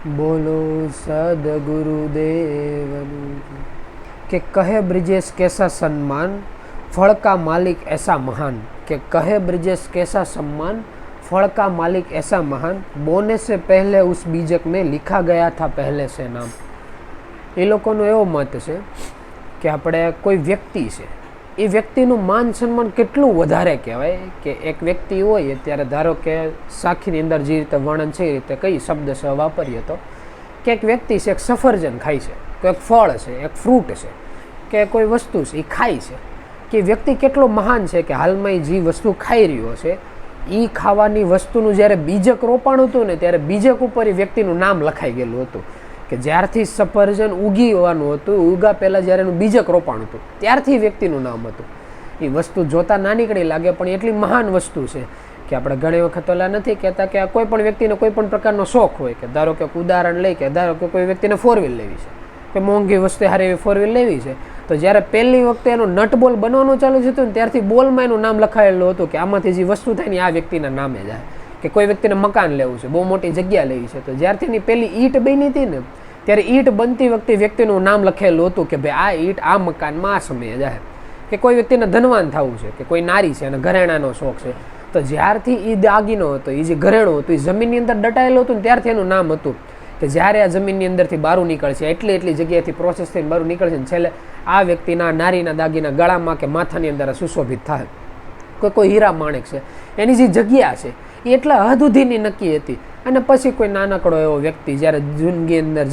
बोलो सदगुरुदेवनु कि कहे ब्रिजेश कैसा सम्मान फल का मालिक ऐसा महान कि कहे ब्रिजेश कैसा सम्मान फल का मालिक ऐसा महान बोने से पहले उस बीजक में लिखा गया था पहले से नाम। એ લોકોનો એવો મત છે કે આપણે કોઈ વ્યક્તિ છે એ વ્યક્તિનું માન સન્માન કેટલું વધારે કહેવાય કે એક વ્યક્તિ હોય ત્યારે ધારો કે સાખીની અંદર જે રીતે વર્ણન છે એ રીતે કઈ શબ્દ છે વાપરીએ તો કે એક વ્યક્તિ છે એક સફરજન ખાય છે, કોઈ એક ફળ છે, એક ફ્રૂટ છે કે કોઈ વસ્તુ છે એ ખાય છે કે વ્યક્તિ કેટલો મહાન છે કે હાલમાં જે વસ્તુ ખાઈ રહ્યો છે એ ખાવાની વસ્તુનું જ્યારે બીજક રોપાણ હતું ને ત્યારે બીજક ઉપર એ વ્યક્તિનું નામ લખાઈ ગયેલું હતું કે જ્યારથી સફરજન ઉગી હોવાનું હતું, ઉગા પહેલાં જ્યારે એનું બીજક રોપાણ હતું ત્યારથી વ્યક્તિનું નામ હતું. એ વસ્તુ જોતા નાનીકડી લાગે પણ એટલી મહાન વસ્તુ છે કે આપણે ઘણી વખત ઓલા નથી કહેતા કે કોઈ પણ વ્યક્તિને કોઈ પણ પ્રકારનો શોખ હોય કે ધારો કે ઉદાહરણ લઈ કે ધારો કે કોઈ વ્યક્તિને 4 વ્હીલ લેવી છે, કોઈ મોંઘી વસ્તુ હારી એવી 4 વ્હીલ લેવી છે તો જ્યારે પહેલી વખતે એનું નટ બોલ બનવાનું ચાલુ થયું ને ત્યારથી બોલમાં એનું નામ લખાયેલું હતું કે આમાંથી જે વસ્તુ થાય ને આ વ્યક્તિના નામે જાય. કે કોઈ વ્યક્તિને મકાન લેવું છે, બહુ મોટી જગ્યા લેવી છે તો જ્યારથી એની પહેલી ઈંટ બની હતી ને ત્યારે ઈંટ બનતી વખતે વ્યક્તિનું નામ લખેલું હતું કે ભાઈ આ ઈંટ આ મકાનમાં આ સમયે જાય. કે કોઈ વ્યક્તિને ધનવાન થવું છે કે કોઈ નારી છે અને ઘરેણાનો શોખ છે તો જ્યારથી એ દાગીનો હતો, એ જે ઘરેણું હતું એ જમીનની અંદર દટાયેલું હતું ને ત્યારથી એનું નામ હતું કે જ્યારે આ જમીનની અંદરથી બહાર નીકળશે એટલી જગ્યાએથી પ્રોસેસ થઈને બહાર નીકળશે ને છેલ્લે આ વ્યક્તિના નારીના દાગીના ગળામાં કે માથાની અંદર સુશોભિત થાય. કોઈ હીરા માણેક છે એની જે જગ્યા છે એ એટલા હદ સુધીની નક્કી હતી. અને પછી કોઈ નાનકડો એવો વ્યક્તિ જ્યારે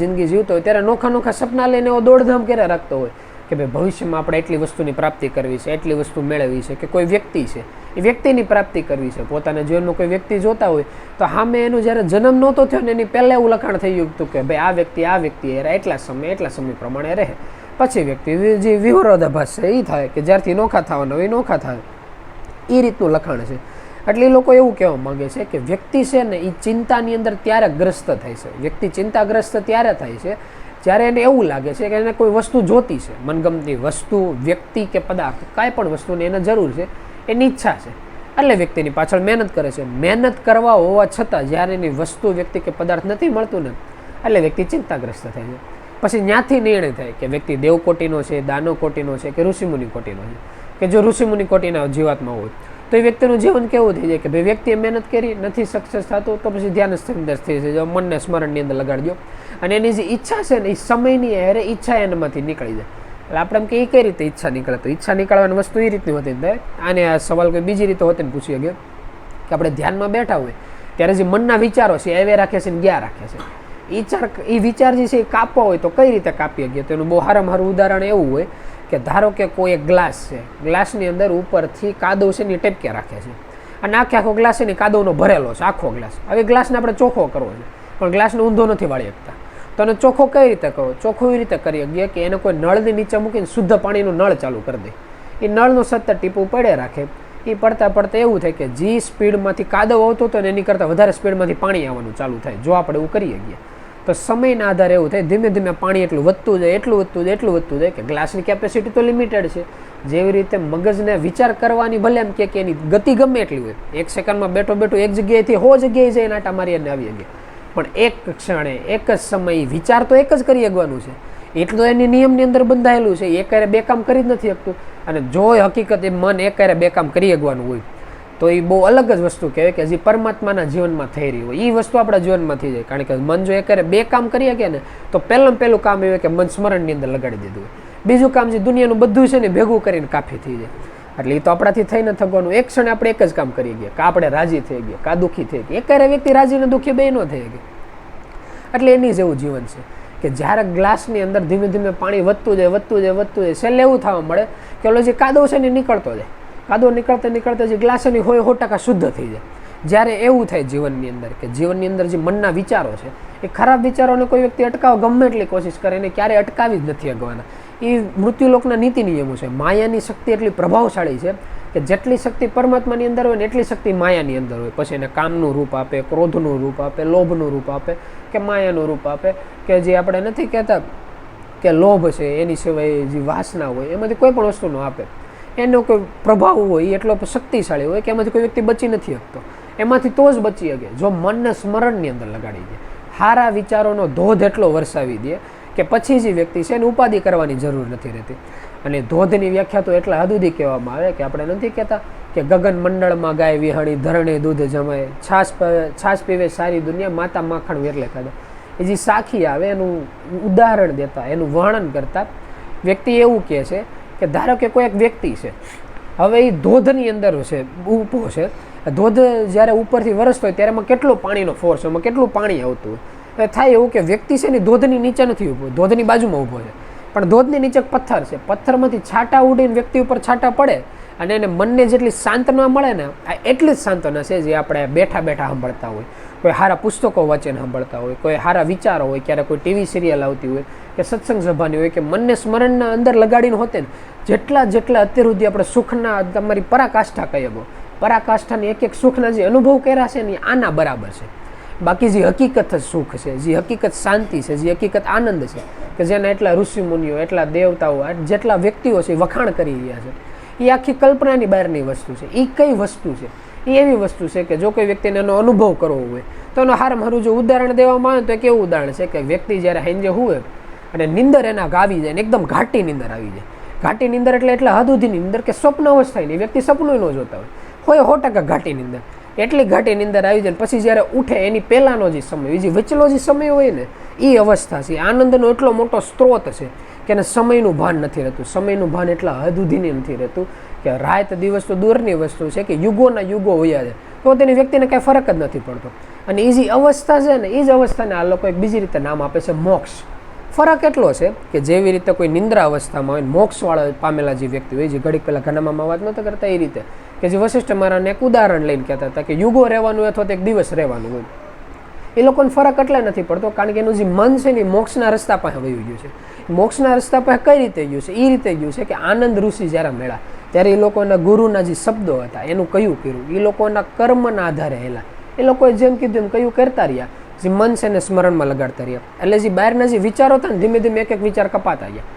જિંદગી જીવતો હોય ત્યારે નોખા સપના લઈને એવો દોડધામ કરે રાખતો હોય કે ભાઈ ભવિષ્યમાં આપણે એટલી વસ્તુની પ્રાપ્તિ કરવી છે, એટલી વસ્તુ મેળવવી છે. કે કોઈ વ્યક્તિ છે એ વ્યક્તિની પ્રાપ્તિ કરવી છે, પોતાના જીવનમાં કોઈ વ્યક્તિ જોતા હોય તો સામે એનું જ્યારે જન્મ નહોતો થયો ને એની પહેલાં એવું લખાણ થઈ ગયું હતું કે ભાઈ આ વ્યક્તિ એટલા સમય પ્રમાણે રહે. પછી વ્યક્તિ જે વિરોધાભાસ છે એ થાય કે જ્યારથી નોખા થવાના હોય એ નોખા થાય. એ રીતનું લખાણ છે. એટલે એ લોકો એવું કહેવા માંગે છે કે વ્યક્તિ છે ને એ ચિંતાની અંદર ત્યારે ગ્રસ્ત થાય છે. વ્યક્તિ ચિંતાગ્રસ્ત ત્યારે થાય છે જ્યારે એને એવું લાગે છે કે એને કોઈ વસ્તુ જોતી છે, મનગમતી વસ્તુ, વ્યક્તિ કે પદાર્થ, કાંઈ પણ વસ્તુની એને જરૂર છે, એની ઈચ્છા છે એટલે વ્યક્તિની પાછળ મહેનત કરે છે. મહેનત કરવા હોવા છતાં જ્યારે એની વસ્તુ, વ્યક્તિ કે પદાર્થ નથી મળતું ને એટલે વ્યક્તિ ચિંતાગ્રસ્ત થાય છે. પછી ત્યાંથી નિર્ણય થાય કે વ્યક્તિ દેવકોટીનો છે, દાનવ કોટીનો છે કે ઋષિમુનિ કોટીનો છે. કે જો ઋષિમુનિ કોટીના જીવાત્મા હોય તો એ વ્યક્તિનું જીવન કેવું થઈ જાય કે ભાઈ વ્યક્તિએ મહેનત કરી નથી સક્સેસ થતું તો પછી ધ્યાન અંદર થઈ જાય, મનને સ્મરણની અંદર લગાડી દો અને એની જે ઈચ્છા છે ને એ સમયની હારે ઈચ્છા એનામાંથી નીકળી જાય. એટલે આપણે એમ કે એ કઈ રીતે ઈચ્છા નીકળે તો ઈચ્છા નીકળવાની વસ્તુ એ રીતની હોતી થાય. આને આ સવાલ કોઈ બીજી રીતે હોતી ને પૂછી શકીએ કે આપણે ધ્યાનમાં બેઠા હોય ત્યારે જે મનના વિચારો છે એવે રાખે છે ને ગયા રાખે છે. એ વિચાર જે છે એ કાપવા હોય તો કઈ રીતે કાપી શકીએ તો એનું બહુ સારામાં ઉદાહરણ એવું હોય કે ધારો કે કોઈ એક ગ્લાસ છે, ગ્લાસની અંદર ઉપરથી કાદવ છે ને ટેપકે રાખે છે અને આખો ગ્લાસ છે ને કાદવનો ભરેલો છે આખો ગ્લાસ. હવે ગ્લાસને આપણે ચોખ્ખો કરવો છે પણ ગ્લાસને ઊંધો નથી વાળી શકતા તો એને ચોખ્ખો કઈ રીતે કરવો? ચોખ્ખો એવી રીતે કરી શકીએ કે એને કોઈ નળની નીચે મૂકીને શુદ્ધ પાણીનું નળ ચાલુ કરી દે. એ નળનું સતત ટીપું પડે રાખે. એ પડતા એવું થાય કે જે સ્પીડમાંથી કાદવ આવતો હતો ને એની કરતાં વધારે સ્પીડમાંથી પાણી આવવાનું ચાલુ થાય જો આપણે એવું કરી શકીએ. તો સમયના આધારે એવું થાય ધીમે ધીમે પાણી એટલું વધતું જાય કે ગ્લાસની કેપેસિટી તો લિમિટેડ છે. જેવી રીતે મગજને વિચાર કરવાની ભલે એમ કે એની ગતિ ગમે એટલી હોય, 1 સેકન્ડમાં બેઠો એક જગ્યાએથી 100 જગ્યાએ જઈને આટા મારી અને આવી ગયા પણ એક ક્ષણે એક જ સમયે વિચાર તો એક જ કરી શકવાનું છે. એટલું એની નિયમની અંદર બંધાયેલું છે. એક હારે 2 કામ કરી જ નથી શકતું અને જો હકીકત એ મન એક હારે 2 કામ કરી શકવાનું હોય તો એ બહુ અલગ જ વસ્તુ કહેવાય કે જે પરમાત્માના જીવનમાં થઈ રહી હોય એ વસ્તુ આપણા જીવનમાં થઈ જાય. કારણ કે મન જો એક 2 કામ કરી શકે ને તો પહેલું કામ એવું કે મન સ્મરણની અંદર લગાડી દીધું હોય. બીજું કામ જે દુનિયાનું બધું છે ને ભેગું કરીને કાફી થઈ જાય. એટલે એ તો આપણાથી થઈ ન થવાનું. એક ક્ષણે આપણે એક જ કામ કરી ગયા કે આપણે રાજી થઈ ગયા, કા દુઃખી થઈ ગયા. એક વ્યક્તિ રાજી ને દુઃખી બે ન થઈ ગઈ. એટલે એની જેવું જીવન છે કે જ્યારે ગ્લાસની અંદર ધીમે ધીમે પાણી વધતું જાય છેલ્લે એવું થવા મળે કે ઓલો જે કાદવ છે ને નીકળતો જાય. કાદવ નીકળતા જે ગ્લાસ એની 100% શુદ્ધ થઈ જાય. જ્યારે એવું થાય જીવનની અંદર કે જીવનની અંદર જે મનના વિચારો છે એ ખરાબ વિચારોને કોઈ વ્યક્તિ અટકાવવા ગમે એટલી કોશિશ કરે એને ક્યારેય અટકાવી જ નથી શકવાના. એ મૃત્યુલોકના નીતિ નિયમો છે. માયાની શક્તિ એટલી પ્રભાવશાળી છે કે જેટલી શક્તિ પરમાત્માની અંદર હોય ને એટલી શક્તિ માયાની અંદર હોય. પછી એને કામનું રૂપ આપે, ક્રોધનું રૂપ આપે, લોભનું રૂપ આપે કે માયાનું રૂપ આપે કે જે આપણે નથી કહેતા કે લોભ છે એની સિવાય જે વાસના હોય એમાંથી કોઈ પણ વસ્તુનો આપે. એનો કોઈ પ્રભાવ હોય એટલો શક્તિશાળી હોય કે એમાંથી કોઈ વ્યક્તિ બચી નથી શકતો. એમાંથી તો જ બચી શકે જો મનને સ્મરણની અંદર લગાડી દે. સારા વિચારોનો ધોધ એટલો વરસાવી દે કે પછી જે વ્યક્તિ છે એને ઉપાધિ કરવાની જરૂર નથી રહેતી. અને ધોધની વ્યાખ્યા તો એટલા હદ સુધી કહેવામાં આવે કે આપણે નથી કહેતા કે ગગન મંડળમાં ગાય વિહાણી, ધરણે દૂધ જમાય, છાશ પીવે સારી દુનિયા, માતા માખણ વેરલે ખાધા. એ જે સાખી આવે એનું ઉદાહરણ દેતા, એનું વર્ણન કરતા વ્યક્તિ એવું કહે છે કે ધારો કે કોઈ એક વ્યક્તિ છે, હવે એ ધોધની અંદર છે, ઊભો છે. ધોધ જ્યારે ઉપરથી વરસતો હોય ત્યારે એમાં કેટલો પાણીનો ફોર્સ હોય, એમાં કેટલું પાણી આવતું હોય. હવે થાય એવું કે વ્યક્તિ છે ને ધોધની નીચે નથી ઊભો, ધોધની બાજુમાં ઊભો છે, પણ ધોધની નીચે પથ્થર છે. પથ્થરમાંથી છાંટા ઉડીને વ્યક્તિ ઉપર છાંટા પડે અને એને મનને જેટલી સાંત્વના મળે ને, આ એટલી જ સાંત્વના છે જે આપણે બેઠા બેઠા સાંભળતા હોય. કોઈ સારા પુસ્તકો વાંચીને સાંભળતા હોય, કોઈ સારા વિચારો હોય, ક્યારેક કોઈ ટીવી સિરિયલ આવતી હોય કે સત્સંગ સભાની હોય, કે મનને સ્મરણના અંદર લગાડીને હોતે ને જેટલા અત્યાર સુધી આપણે સુખના તમારી પરાકાષ્ઠા કહીએ, પરાકાષ્ઠાની એક સુખના જે અનુભવ કર્યા છે ને આના બરાબર છે. બાકી જે હકીકત સુખ છે, જે હકીકત શાંતિ છે, જે હકીકત આનંદ છે, કે જેના એટલા ઋષિમુનિઓ, એટલા દેવતાઓ, જેટલા વ્યક્તિઓ છે એ વખાણ કરી રહ્યા છે, એ આખી કલ્પનાની બહારની વસ્તુ છે. એ કઈ વસ્તુ છે? એ એવી વસ્તુ છે કે જો કોઈ વ્યક્તિને એનો અનુભવ કરવો હોય તો એનો હારમાં હારું જો ઉદાહરણ દેવામાં આવે તો એક એવું ઉદાહરણ છે કે વ્યક્તિ જ્યારે હાંજે હુવે અને નિંદર એના આવી જાય ને એકદમ ઘાટી નિંદર આવી જાય. ઘાટી નિંદર એટલે હદ સુધીની નિંદર કે સ્વપ્ન અવસ્થા નહીં, વ્યક્તિ સપનું ન જોતા હોય 100% ઘાટી નિંદર. એટલી ઘાટી નિંદર આવી જાય પછી જ્યારે ઉઠે એની પહેલાંનો જે સમય, એ જે વચલો જે સમય હોય ને એ અવસ્થા છે. આનંદનો એટલો મોટો સ્ત્રોત છે કે એને સમયનું ભાન નથી રહેતું. સમયનું ભાન એટલા હદ સુધીની નથી રહેતું કે રાત દિવસ તો દૂરની વસ્તુ છે કે યુગોના યુગો હોયા છે તો તેની વ્યક્તિને કાંઈ ફરક જ નથી પડતો. અને એ જે અવસ્થા છે ને એ જ અવસ્થાને આ લોકો એક બીજી રીતે નામ આપે છે મોક્ષ. ફરક એટલો છે કે જેવી રીતે કોઈ નિંદ્રા અવસ્થામાં હોય, મોક્ષવાળા પામેલા જે વ્યક્તિ હોય, જે ઘડીક પહેલાં ઘનામાં વાત નહોતા કરતા એ રીતે, કે જે વશિષ્ઠ મહારાજને એક ઉદાહરણ લઈને કહેતા હતા કે યુગો રહેવાનું અથવા તો એક દિવસ રહેવાનું હોય. એ લોકોને ફરક એટલે નથી પડતો કારણ કે એનું જે મન છે ને મોક્ષના રસ્તા પાસે વયું ગયું છે. મોક્ષના રસ્તા પાસે કઈ રીતે ગયું છે? એ રીતે ગયું છે કે આનંદ ઋષિ જ્યારે મળ્યા ત્યારે એ લોકોના ગુરુના જે શબ્દો હતા એનું કયું કર્યું, એ લોકોના કર્મના આધારે હેલા, એ લોકોએ જેમ કીધું એમ કયું કરતા રહ્યા, જે મન છે ને સ્મરણમાં લગાડતા રહ્યા. એટલે જે બહારના જે વિચારો હતા ને ધીમે ધીમે એક વિચાર કપાતા ગયા,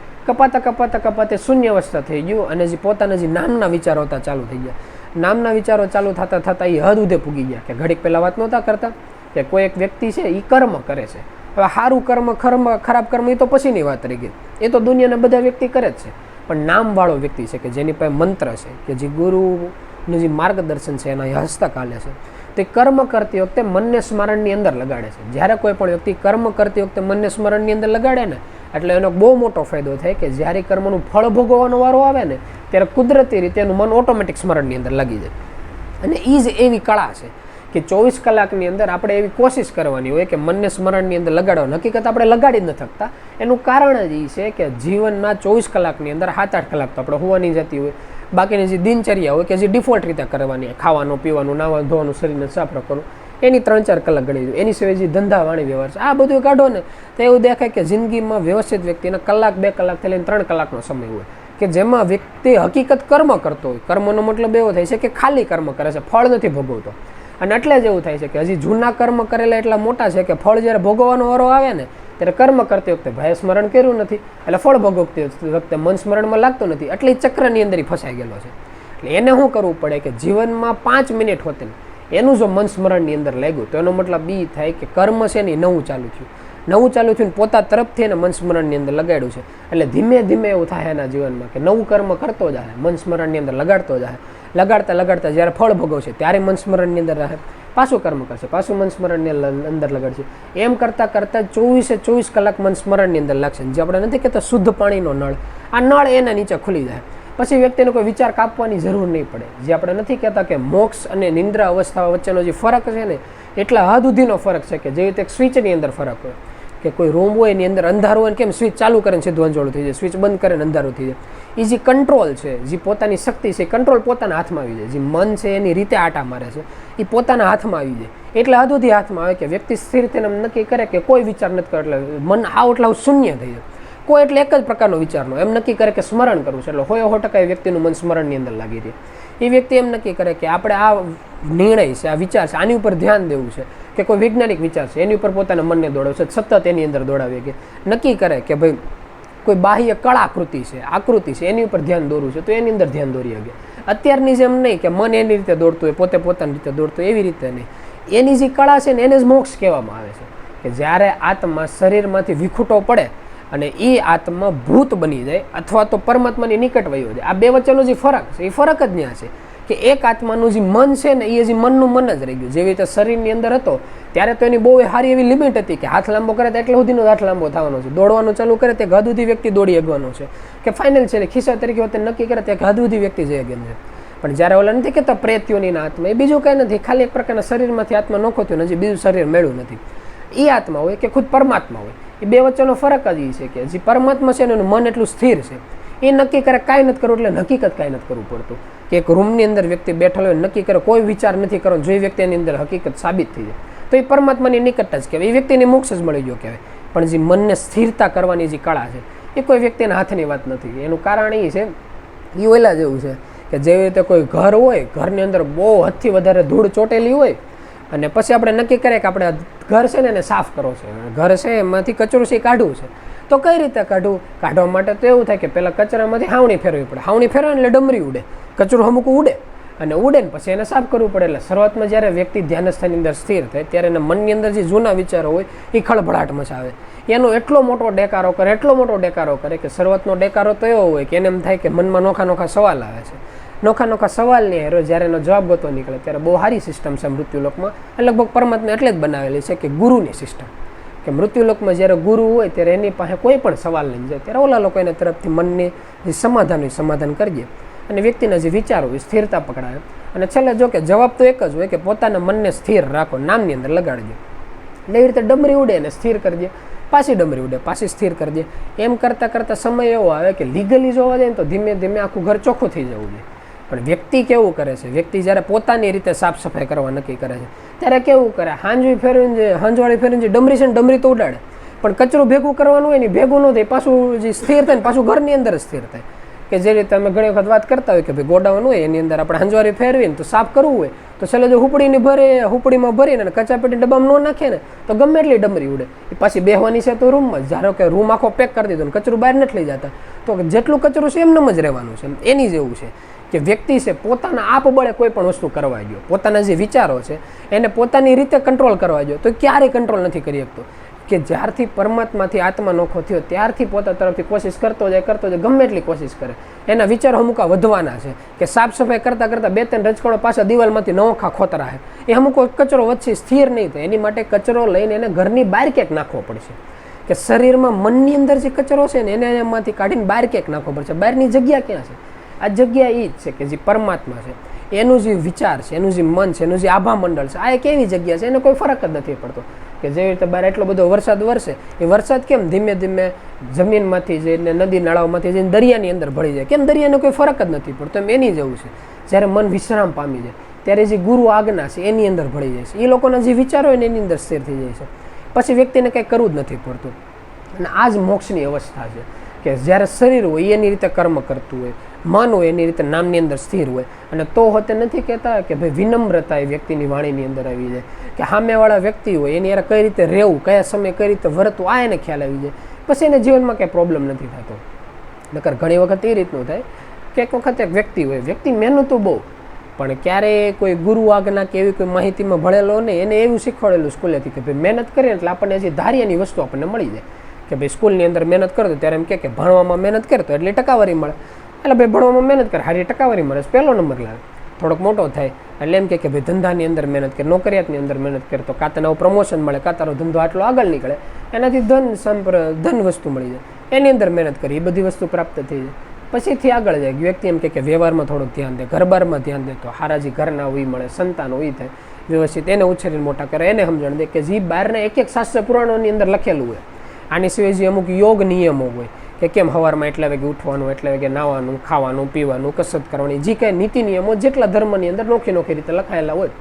કપાતા શૂન્ય અવસ્થા થઈ ગયું. અને જે પોતાના જે નામના વિચારો હતા ચાલુ થઈ ગયા. નામના વિચારો ચાલુ થતા એ હદ ઉદે પૂગી ગયા કે ઘડીક પહેલાં વાત નહોતા કરતા કે કોઈ એક વ્યક્તિ છે એ કર્મ કરે છે. હવે સારું કર્મ, ખરાબ કર્મ એ તો પછીની વાત રહી ગઈ, એ તો દુનિયાના બધા વ્યક્તિ કરે જ છે. પણ નામવાળો વ્યક્તિ છે કે જેની પાસે મંત્ર છે, કે જે ગુરુનું જે માર્ગદર્શન છે એના હસ્તક હાલે છે, તે કર્મ કરતી વખતે મનને સ્મરણની અંદર લગાડે છે. જ્યારે કોઈ પણ વ્યક્તિ કર્મ કરતી વખતે મનને સ્મરણની અંદર લગાડે ને એટલે એનો બહુ મોટો ફાયદો થાય કે જ્યારે કર્મનું ફળ ભોગવવાનો વારો આવે ને ત્યારે કુદરતી રીતે એનું મન ઓટોમેટિક સ્મરણની અંદર લાગી જાય. અને એ જ એવી કળા છે કે 24 કલાકની અંદર આપણે એવી કોશિશ કરવાની હોય કે મનને સ્મરણની અંદર લગાડવાનું. હકીકત આપણે લગાડી જ ન થકતા. એનું કારણ જ એ છે કે જીવનના 24 કલાકની અંદર 7-8 કલાક તો આપણે હોવાની જતી હોય, બાકીની જે દિનચર્યા હોય કે જે ડિફોલ્ટ રીતે કરવાની, ખાવાનું, પીવાનું, નાવા ધોવાનું, શરીરને સાફ રાખવાનું, એની 3-4 કલાક ગણી દો. એની સિવાય જે ધંધા વાણી વ્યવહાર છે આ બધું કાઢો ને તો એવું દેખાય કે જિંદગીમાં વ્યવસ્થિત વ્યક્તિને 1-2 કલાકથી લઈને 3 કલાકનો સમય હોય કે જેમાં વ્યક્તિ હકીકત કર્મ કરતો હોય. કર્મનો મતલબ એવો થાય છે કે ખાલી કર્મ કરે છે, ફળ નથી ભોગવતો. અને એટલે જ એવું થાય છે કે હજી જૂના કર્મ કરેલા એટલા મોટા છે કે ફળ જ્યારે ભોગવવાનો વારો આવે ને ત્યારે કર્મ કરતી વખતે ભાઈ સ્મરણ કર્યું નથી એટલે ફળ ભોગવતી વખતે મન સ્મરણમાં લાગતું નથી. એટલે ચક્રની અંદર ફસાઈ ગયેલો છે. એટલે એને શું કરવું પડે કે જીવનમાં 5 મિનિટ હોતી એનું જો મન સ્મરણની અંદર લાગ્યું તો એનો મતલબ એ થાય કે કર્મ છે ને નવું ચાલુ થયું પોતા તરફથી એને મન સ્મરણની અંદર લગાડ્યું છે. એટલે ધીમે ધીમે એવું થાય એના જીવનમાં કે નવું કર્મ કરતો જાય, મન સ્મરણની અંદર લગાડતો જાય, લગાડતા જ્યારે ફળ ભોગવશે ત્યારે મન સ્મરણની અંદર રહે, પાછું કર્મ કરશે, પાછું મન સ્મરણની અંદર લગાડશે. એમ કરતાં 24 કલાક મન સ્મરણની અંદર લાગશે. જે આપણે નથી કહેતા શુદ્ધ પાણીનો નળ, આ નળ એના નીચે ખુલી જાય પછી વ્યક્તિને કોઈ વિચાર કાપવાની જરૂર નહીં પડે. જે આપણે નથી કહેતા કે મોક્ષ અને નિંદ્રા અવસ્થા વચ્ચેનો જે ફરક છે ને એટલા હદ સુધીનો ફરક છે કે જેવી રીતે સ્વિચની અંદર ફરક હોય કે કોઈ રૂમ હોય એની અંદર અંધારું હોય કેમ સ્વિચ ચાલુ કરે સીધું અંજોળું થઈ જાય, સ્વિચ બંધ કરે ને અંધારું થઈ જાય. એ જે કંટ્રોલ છે, જે પોતાની શક્તિ છે, કંટ્રોલ પોતાના હાથમાં આવી જાય. જે મન છે એની રીતે આટા મારે છે એ પોતાના હાથમાં આવી જાય. એટલે હદ સુધી હાથમાં આવે કે વ્યક્તિ સ્થિર થઈને નક્કી કરે કે કોઈ વિચાર નથી કરે એટલે મન એટલા શૂન્ય થઈ જાય. કોઈ એટલે એક જ પ્રકારનો વિચારનો એમ નક્કી કરે કે સ્મરણ કરવું છે એટલે 100% એ વ્યક્તિનું મન સ્મરણની અંદર લાગી રહે. એ વ્યક્તિ એમ નક્કી કરે કે આપણે આ નિર્ણય છે, આ વિચાર છે, આની ઉપર ધ્યાન દેવું છે કે કોઈ વૈજ્ઞાનિક વિચાર છે એની ઉપર પોતાના મનને દોડાવે છે, સતત એની અંદર દોડાવે કે નક્કી કરે કે ભાઈ કોઈ બાહ્ય કળાકૃતિ છે, આકૃતિ છે એની ઉપર ધ્યાન દોરવું છે તો એની અંદર ધ્યાન દોરી શકે. અત્યારની જેમ નહીં કે મન એની રીતે દોડતું હોય, પોતે પોતાની રીતે દોડતું હોય, એવી રીતે નહીં. એની જે કળા છે ને એને જ મોક્ષ કહેવામાં આવે છે. કે જ્યારે આત્મા શરીરમાંથી વિખૂટો પડે અને એ આત્મા ભૂત બની જાય અથવા તો પરમાત્માની નિકટ વયો જાય, આ બે વચ્ચેનો જે ફરક છે એ ફરક જ ત્યાં છે કે એક આત્માનું જે મન છે ને એ હજી મનનું મન જ રહી ગયું. જેવી રીતે શરીરની અંદર હતો ત્યારે તો એની બહુ સારી એવી લિમિટ હતી કે હાથ લાંબો કરે તો એટલે સુધીનો હાથ લાંબો થવાનો છે, દોડવાનું ચાલુ કરે તે હદ સુધી વ્યક્તિ દોડી શકવાનો છે, કે ફાઇનલ છે ખિસ્સા તરીકે હોતે નક્કી કરે તે હદ સુધી વ્યક્તિ જઈ શકે છે. પણ જ્યારે ઓલા નથી કહેતા પ્રેત્યોની આત્મા, એ બીજું કંઈ નથી, ખાલી એક પ્રકારના શરીરમાંથી આત્મા નોખો થયો, હજી બીજું શરીર મેળવ્યું નથી. એ આત્મા હોય કે ખુદ પરમાત્મા હોય, એ બે વચ્ચેનો ફરક જ એ છે કે જે પરમાત્મા છે એનું મન એટલું સ્થિર છે, એ નક્કી કરે કાંઈ નથી કરવું એટલે હકીકત કાંઈ નથી કરવું પડતું. કે એક રૂમની અંદર વ્યક્તિ બેઠેલો હોય નક્કી કરે કોઈ વિચાર નથી કરવાનો, જો એ વ્યક્તિની અંદર હકીકત સાબિત થઈ જાય તો એ પરમાત્માની નિકટ જ કહેવાય, એ વ્યક્તિને મોક્ષ જ મળી ગયો કહેવાય. પણ જે મનને સ્થિરતા કરવાની જે કળા છે એ કોઈ વ્યક્તિના હાથની વાત નથી. એનું કારણ એ છે, એ ઓલા જેવું છે કે જેવી રીતે કોઈ ઘર હોય, ઘરની અંદર બહુ હદથી વધારે ધૂળ ચોટેલી હોય અને પછી આપણે નક્કી કરીએ કે આપણે ઘર છે ને એને સાફ કરવો છે, ઘર છે એમાંથી કચરો છે એ કાઢવું છે, તો કઈ રીતે કાઢવા માટે તો એવું થાય કે પહેલાં કચરામાંથી હાવણી ફેરવવી પડે, હાવણી ફેરવે એટલે ડમરી ઉડે, કચરો અમુક ઉડે અને ઉડે ને પછી એને સાફ કરવું પડે. એટલે શરૂઆતમાં જ્યારે વ્યક્તિ ધ્યાનસ્થાનની અંદર સ્થિર થાય ત્યારે એના મનની અંદર જે જૂના વિચારો હોય એ ખળભળાટ મચાવે, એનો એટલો મોટો ડેકારો કરે કે શરૂઆતનો ડેકારો તો એવો હોય કે એને એમ થાય કે મનમાં નોખા સવાલ આવે છે, નોખા સવાલની હેરો જ્યારે એનો જવાબ ગોતો નીકળે ત્યારે બહુ સારી સિસ્ટમ છે મૃત્યુલોકમાં, લગભગ પરમાત્મા એટલે જ બનાવેલી છે કે ગુરુની સિસ્ટમ, કે મૃત્યુલોકમાં જ્યારે ગુરુ હોય ત્યારે એની પાસે કોઈ પણ સવાલ નહીં જાય ત્યારે ઓલા લોકો એના તરફથી મનની જે સમાધાન હોય સમાધાન કરીએ અને વ્યક્તિના જે વિચારો હોય સ્થિરતા પકડાવે. અને છેલ્લે જો કે જવાબ તો એક જ હોય કે પોતાના મનને સ્થિર રાખો, નામની અંદર લગાડજો. એટલે એ રીતે ડમરી ઉડે એને સ્થિર કરી દે, પાછી ડમરી ઉડે પાછી સ્થિર કરી દે. એમ કરતાં સમય એવો આવે કે લીગલી જોવા જાય ને તો ધીમે ધીમે આખું ઘર ચોખ્ખું થઈ જવું જોઈએ. પણ વ્યક્તિ કેવું કરે છે, વ્યક્તિ જ્યારે પોતાની રીતે સાફ સફાઈ કરવા નક્કી કરે છે ત્યારે કેવું કરે, હાંજવાળી ફેરવીને જે ડમરી છે ને ડમરી તો ઉડાડે, પણ કચરું ભેગું કરવાનું હોય ને ભેગું ન થાય, પાછું જે સ્થિર થાય ને પાછું ઘરની અંદર જ સ્થિર થાય. કે જે રીતે અમે ઘણી વખત વાત કરતા હોય કે ભાઈ ગોડાઉન હોય એની અંદર આપણે હાંજવાળી ફેરવીને તો સાફ કરવું હોય તો છેલ્લે જો હુપડીમાં ભરીને કચાપેટી ડબ્બામાં ન નાખે ને તો ગમે એટલી ડમરી ઉડે, એ પાછી બેહવાની છે તો રૂમમાં જ. ધારો કે રૂમ આખો પેક કરી દીધો ને કચરું બહાર નથી લઈ જતા તો જેટલું કચરું છે એમનેમ જ રહેવાનું છે. એની જેવું છે કે વ્યક્તિ છે પોતાના આપબળે કોઈ પણ વસ્તુ કરવા ગયો, પોતાના જે વિચારો છે એને પોતાની રીતે કંટ્રોલ કરવા ગયો તો ક્યારેય કંટ્રોલ નથી કરી શકતો. કે જ્યારથી પરમાત્માથી આત્મા નોખો થયો ત્યારથી પોતા તરફથી કોશિશ કરતો જાય, ગમે એટલી કોશિશ કરે, એના વિચારો અમુક વધવાના છે કે સાફ સફાઈ કરતાં 2-3 રજકણો પાછા દિવાલમાંથી નોખા ખોતરા છે, એ અમુક કચરો વચ્ચે સ્થિર નહીં થાય. એની માટે કચરો લઈને એને ઘરની બહાર ક્યાંક નાખવો પડશે. કે શરીરમાં મનની અંદર જે કચરો છે ને એને એમાંથી કાઢીને બહાર ક્યાંક નાખવો પડશે. બહારની જગ્યા ક્યાં છે? આ જગ્યા એ જ છે કે જે પરમાત્મા છે, એનું જે વિચાર છે, એનું જે મન છે, એનું જે આભા મંડળ છે, આ એક એવી જગ્યા છે એને કોઈ ફરક જ નથી પડતો. કે જેવી રીતે બહાર એટલો બધો વરસાદ વરસે, એ વરસાદ કેમ ધીમે ધીમે જમીનમાંથી જઈને નદી નાળાઓમાંથી જઈને દરિયાની અંદર ભળી જાય, કેમ દરિયાને કોઈ ફરક જ નથી પડતો, એમ એની જેવું છે. જ્યારે મન વિશ્રામ પામી જાય ત્યારે જે ગુરુ આજ્ઞા છે એની અંદર ભળી જાય છે, એ લોકોના જે વિચારો હોય ને એની અંદર સ્થિર થઈ જાય છે, પછી વ્યક્તિને કંઈ કરવું જ નથી પડતું. અને આ જ મોક્ષની અવસ્થા છે કે જ્યારે શરીર હોય એની રીતે કર્મ કરતું હોય, મન હોય એની રીતે નામની અંદર સ્થિર હોય. અને તો હોતે નથી કહેતા કે ભાઈ વિનમ્રતા એ વ્યક્તિની વાણીની અંદર આવી જાય, કે સામેવાળા વ્યક્તિ હોય એની યાર કઈ રીતે રહેવું, કયા સમયે કઈ રીતે વર્તવું, આ એને ખ્યાલ આવી જાય, પછી એને જીવનમાં કંઈ પ્રોબ્લેમ નથી થતો. નકર ઘણી વખત એ રીતનું થાય કે એક વખત એક વ્યક્તિ હોય, વ્યક્તિ મહેનતું બહુ, પણ ક્યારેય કોઈ ગુરુ આજ્ઞા કે એવી કોઈ માહિતીમાં ભણેલો નહીં, એને એવું શીખવાડેલું સ્કૂલેથી કે ભાઈ મહેનત કરીએ એટલે આપણને જે ધાર્યાની વસ્તુ આપણને મળી જાય. કે ભાઈ સ્કૂલની અંદર મહેનત કરતો ત્યારે એમ કે ભણવામાં મહેનત કરતો એટલે ટકાવારી મળે, એટલે ભાઈ ભણવામાં મહેનત કરે સારી ટકાવારી મળે, પહેલો નંબર લાવે. થોડોક મોટો થાય એટલે એમ કે ભાઈ ધંધાની અંદર મહેનત કરે, નોકરિયાતની અંદર મહેનત કરે તો કાં તને પ્રમોશન મળે, કાં તારો ધંધો આટલો આગળ નીકળે, એનાથી ધન વસ્તુ મળી જાય, એની અંદર મહેનત કરી, એ બધી વસ્તુ પ્રાપ્ત થઈ જાય. પછીથી આગળ જાય વ્યક્તિ એમ કે વ્યવહારમાં થોડુંક ધ્યાન દે, ઘરબારમાં ધ્યાન દે તો હારા જે ઘરના હોય મળે, સંતાનો હોય થાય વ્યવસ્થિત, એને ઉછેરીને મોટા કરે, એને સમજણ દે કે જે બહારના એક શાસ્ત્ર પુરાણોની અંદર લખેલું હોય. આની સિવાય જે અમુક યોગ નિયમો હોય કે કેમ સવારમાં એટલા વાગે ઉઠવાનું, એટલા વાગે નાવાનું, ખાવાનું, પીવાનું, કસરત કરવાની, જે કાંઈ નીતિ નિયમો જેટલા ધર્મની અંદર નોખી રીતે લખાયેલા હોય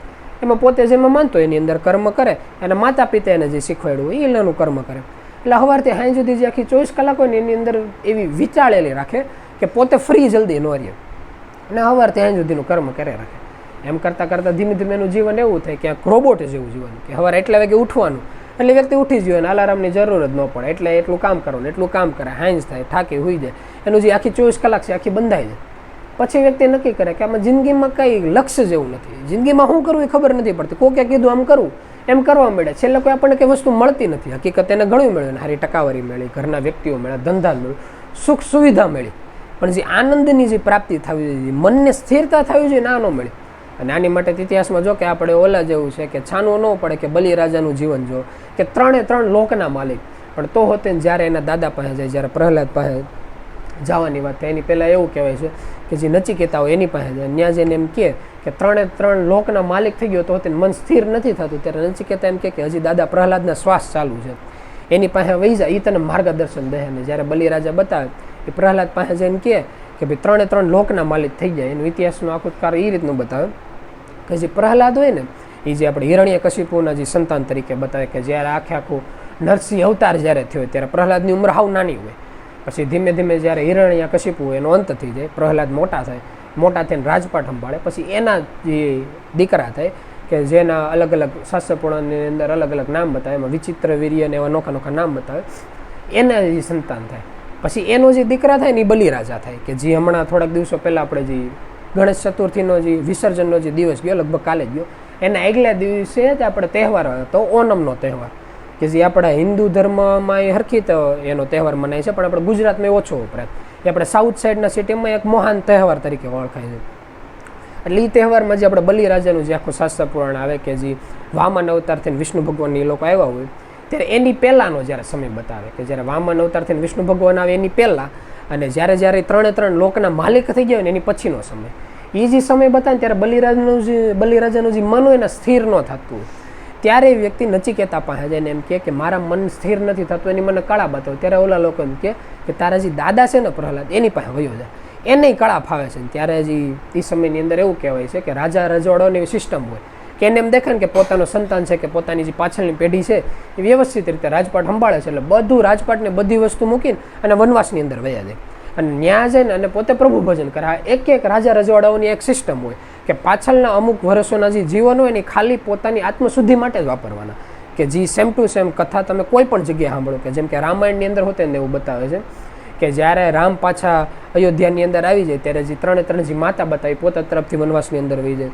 એમાં પોતે જેમાં માનતો એની અંદર કર્મ કરે, અને માતા પિતા એને જે શીખવાડ્યું હોય એનું કર્મ કરે. એટલે સવારથી સાંજ સુધી જે આખી 24 કલાક હોય ને એની અંદર એવી વિચારેલી રાખે કે પોતે ફ્રી જલ્દી ન રહે, અને સવારથી સાંજ સુધીનું કર્મ કરે રાખે. એમ કરતાં ધીમે ધીમે એનું જીવન એવું થાય કે રોબોટ જેવું જીવન, કે સવારે એટલા વાગે ઉઠવાનું એટલે વ્યક્તિ ઉઠી જ જોઈએ, અલાર્મની જરૂર જ ન પડે, એટલે એટલું કામ કરવાનું, એટલું કામ કરે, હાંજ થાય, થાકી હોઈ જાય, એનું જે આખી 24 કલાક છે આખી બંધાઈ જાય. પછી વ્યક્તિ નક્કી કરે કે આમાં જિંદગીમાં કંઈ લક્ષ્ય જેવું નથી, જિંદગીમાં શું કરવું એ ખબર નથી પડતી. કોકે કીધું આમ કરવું એમ કરવા મળે. છેલ્લે કોઈ આપણને કંઈ વસ્તુ મળતી નથી. હકીકત એને ઘણું મળ્યું, સારી ટકાવારી મળી, ઘરના વ્યક્તિઓ મળ્યા, ધંધા મળ્યું, સુખ સુવિધા મળી, પણ જે આનંદની જે પ્રાપ્તિ થવી જોઈએ, મનને સ્થિરતા થવી જોઈએ, ના ન મળી. અને આની માટે ઇતિહાસમાં જો કે આપણે ઓલા જેવું છે કે છાનવું ન પડે કે બલિરાજાનું જીવન જો કે 3 લોકના માલિક. પણ તો હોતે જ્યારે એના દાદા પાસે જાય, જ્યારે પ્રહલાદ પાસે જવાની વાત થાય એની પહેલાં એવું કહેવાય છે કે જે નચિકેતા હોય એની પાસે જાય, ત્યાં જઈને એમ કહે કે 3 લોકના માલિક થઈ ગયો તો હોતે મન સ્થિર નથી થતું. ત્યારે નચિકેતા એમ કે હજી દાદા પ્રહલાદના શ્વાસ ચાલુ છે, એની પાસે વહી જાય, એ તને માર્ગદર્શન દે. અને જ્યારે બલિરાજા બતાવે એ પ્રહલાદ પાસે જઈને કહે કે ભાઈ 3 લોકના માલિક થઈ જાય. એનો ઇતિહાસનો આખું કાર એ રીતનું બતાવે કે જે પ્રહલાદ હોય ને એ જે આપણે હિરણ્યકશિપુના જે સંતાન તરીકે બતાવે કે જ્યારે આખું નરસિંહ અવતાર જ્યારે થયો ત્યારે પ્રહલાદની ઉંમર હાવ નાની હોય. પછી ધીમે ધીમે જ્યારે હિરણ્યકશિપુ હોય એનો અંત થઈ જાય, પ્રહલાદ મોટા થાય, મોટા થઈને રાજપાટ સંભાળે. પછી એના જે દીકરા થાય કે જેના અલગ અલગ શાસ્ત્ર પુરાણની અંદર અલગ અલગ નામ બતાવે, એમાં વિચિત્ર વીર્ય ને એવા નોખા નામ બતાવે, એના જે સંતાન થાય. પછી એનો જે દીકરા થાય ને એ બલિરાજા થાય કે જે હમણાં થોડાક દિવસો પહેલાં આપણે જે ગણેશ ચતુર્થીનો જે વિસર્જનનો જે દિવસ ગયો, લગભગ કાલે જ ગયો, એના આગલા દિવસે જ આપણે તહેવાર હતો ઓનમનો તહેવાર, કે જે આપણા હિન્દુ ધર્મમાં એ હરખી તો એનો તહેવાર મનાય છે, પણ આપણે ગુજરાતમાં ઓછો વપરાય. એ આપણે સાઉથ સાઈડના સિટીમાં એક મહાન તહેવાર તરીકે ઓળખાય છે. એટલે એ તહેવારમાં જે આપણે બલિરાજાનું જે આખું શાસ્ત્ર પુરાણ આવે કે જે વામન અવતાર થઈને વિષ્ણુ ભગવાનની લોકો આવ્યા હોય ત્યારે એની પહેલાંનો જ્યારે સમય બતાવે કે જ્યારે વામન અવતાર થઈને વિષ્ણુ ભગવાન આવે એની પહેલાં, અને જ્યારે 3 લોકના માલિક થઈ ગયા હોય ને એની પછીનો સમય. એ જે સમય બતાવે ત્યારે બલિરાજાનું જે મન હોય એને સ્થિર ન થતું, ત્યારે એ વ્યક્તિ નચિકેતા પાસે જઈને એમ કે મારા મન સ્થિર નથી થતું, એની મને કળા બતાવો. ત્યારે ઓલા લોકો એમ કે તારા જે દાદા છે ને પ્રહલાદ એની પાસે વયો જાય, એને કળા ફાવે છે. ત્યારે હજી એ સમયની અંદર એવું કહેવાય છે કે રાજા રજવાડાની સિસ્ટમ હોય કે એને એમ દેખાય ને કે પોતાનો સંતાન છે કે પોતાની જે પાછળની પેઢી છે એ વ્યવસ્થિત રીતે રાજપાટ સંભાળે છે, એટલે બધું રાજપાટને બધી વસ્તુ મૂકીને અને વનવાસની અંદર વયા જાય અને ન્યા જઈને અને પોતે પ્રભુ ભજન કરે. એક રાજા રજવાડાઓની એક સિસ્ટમ હોય કે પાછળના અમુક વર્ષોના જે જીવન હોય ને ખાલી પોતાની આત્મશુદ્ધિ માટે જ વાપરવાના. કે જે સેમ ટુ સેમ કથા તમે કોઈ પણ જગ્યાએ સાંભળો કે જેમ કે રામાયણની અંદર હોતે ને એવું બતાવે છે કે જ્યારે રામ પાછા અયોધ્યાની અંદર આવી જાય ત્યારે જે 3 જે માતા બતાવી પોતા તરફથી વનવાસની અંદર વહી જાય.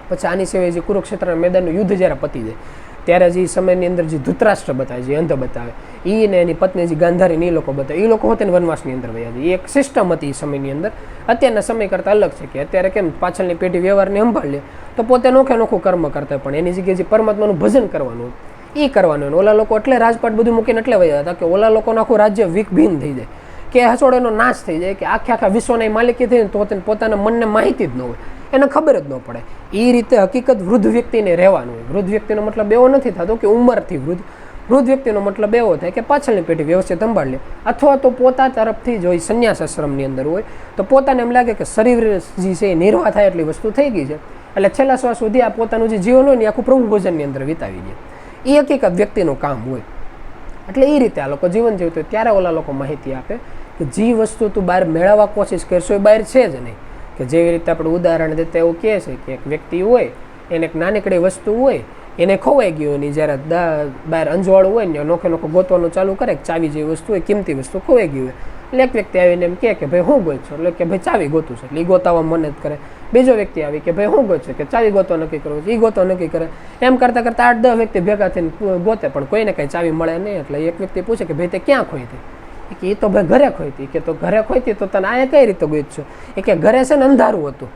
પછી આની સિવાય જે કુરુક્ષેત્રના મેદાનનું યુદ્ધ જ્યારે પતી જાય ત્યારે જે સમયની અંદર જે ધૃતરાષ્ટ્ર બતાવે, જે અંધ બતાવે, એ ને એની પત્ની જે ગાંધારી એ લોકો બતાવે, એ લોકો હોતે ને વનવાસની અંદર વયા જાય. એ એક સિસ્ટમ હતી એ સમયની અંદર. અત્યારના સમય કરતાં અલગ છે કે અત્યારે કેમ પાછળની પેઢી વ્યવહારને સંભાળ લે તો પોતે નોખું કર્મ કરતા, પણ એની જગ્યાએ જે પરમાત્માનું ભજન કરવાનું એ કરવાનું. ઓલા લોકો એટલે રાજપાટ બધું મૂકીને એટલે વયા હતા કે ઓલા લોકોનું આખું રાજ્ય વિકભિન્ન થઈ જાય, કે હસોડેનો નાશ થઈ જાય, કે આખા વિશ્વની માલિકી થઈ ને તો પોતાના મનને માહિતી જ ન હોય, એને ખબર જ ન પડે. એ રીતે હકીકત વૃદ્ધ વ્યક્તિને રહેવાનું હોય. વૃદ્ધ વ્યક્તિનો મતલબ એવો નથી થતો કે ઉંમરથી વૃદ્ધ વ્યક્તિનો મતલબ એવો થાય કે પાછળની પેઢી વ્યવસ્થિત સંભાળ લે, અથવા તો પોતા તરફથી જો સંન્યાસ આશ્રમની અંદર હોય તો પોતાને એમ લાગે કે શરીર જે છે એ નિર્વાહ થાય એટલી વસ્તુ થઈ ગઈ છે, એટલે છેલ્લા શ્વાસ સુધી આ પોતાનું જે જીવન હોય ને આખું પ્રભુ ભોજનની અંદર વિતાવી દે. એ હકીકત વ્યક્તિનું કામ હોય. એટલે એ રીતે આ લોકો જીવન જીવતું હોય ત્યારે ઓલા લોકો માહિતી આપે કે જે વસ્તુ તું બહાર મેળવવા કોશિશ કરશો એ બહાર છે જ નહીં. કે જેવી રીતે આપણે ઉદાહરણ દેતા એવું કહે છે કે એક વ્યક્તિ હોય એને એક નાનકડી વસ્તુ હોય એને ખોવાઈ ગયું, અને જ્યારે બહાર અંજવાળું હોય ને નોખે ગોતવાનું ચાલુ કરે કે ચાવી જેવી વસ્તુ હોય, કિંમતી વસ્તુ ખોવાઈ ગઈ હોય, એટલે એક વ્યક્તિ આવીને એમ કહે કે ભાઈ હું ગોત છો, એટલે કે ભાઈ ચાવી ગોતું છે, એટલે એ ગોતાવા મદદ કરે. બીજો વ્યક્તિ આવી કે ભાઈ હું ગોત છે, કે ચાવી ગોતો નક્કી કરવું છે, એ ગોતો નક્કી કરે. એમ કરતાં 8-10 વ્યક્તિ ભેગા થઈને ગોતે પણ કોઈને કંઈ ચાવી મળે નહીં. એટલે એક વ્યક્તિ પૂછે કે ભાઈ તે ક્યાં ખોઈ હતી? કે એ તો ભાઈ ઘરે ખોઈતી. કે તો ઘરે ખોઈતી તો તને અહીંયા કઈ રીતે ગોત છો? એ કે ઘરે છે ને અંધારું હતું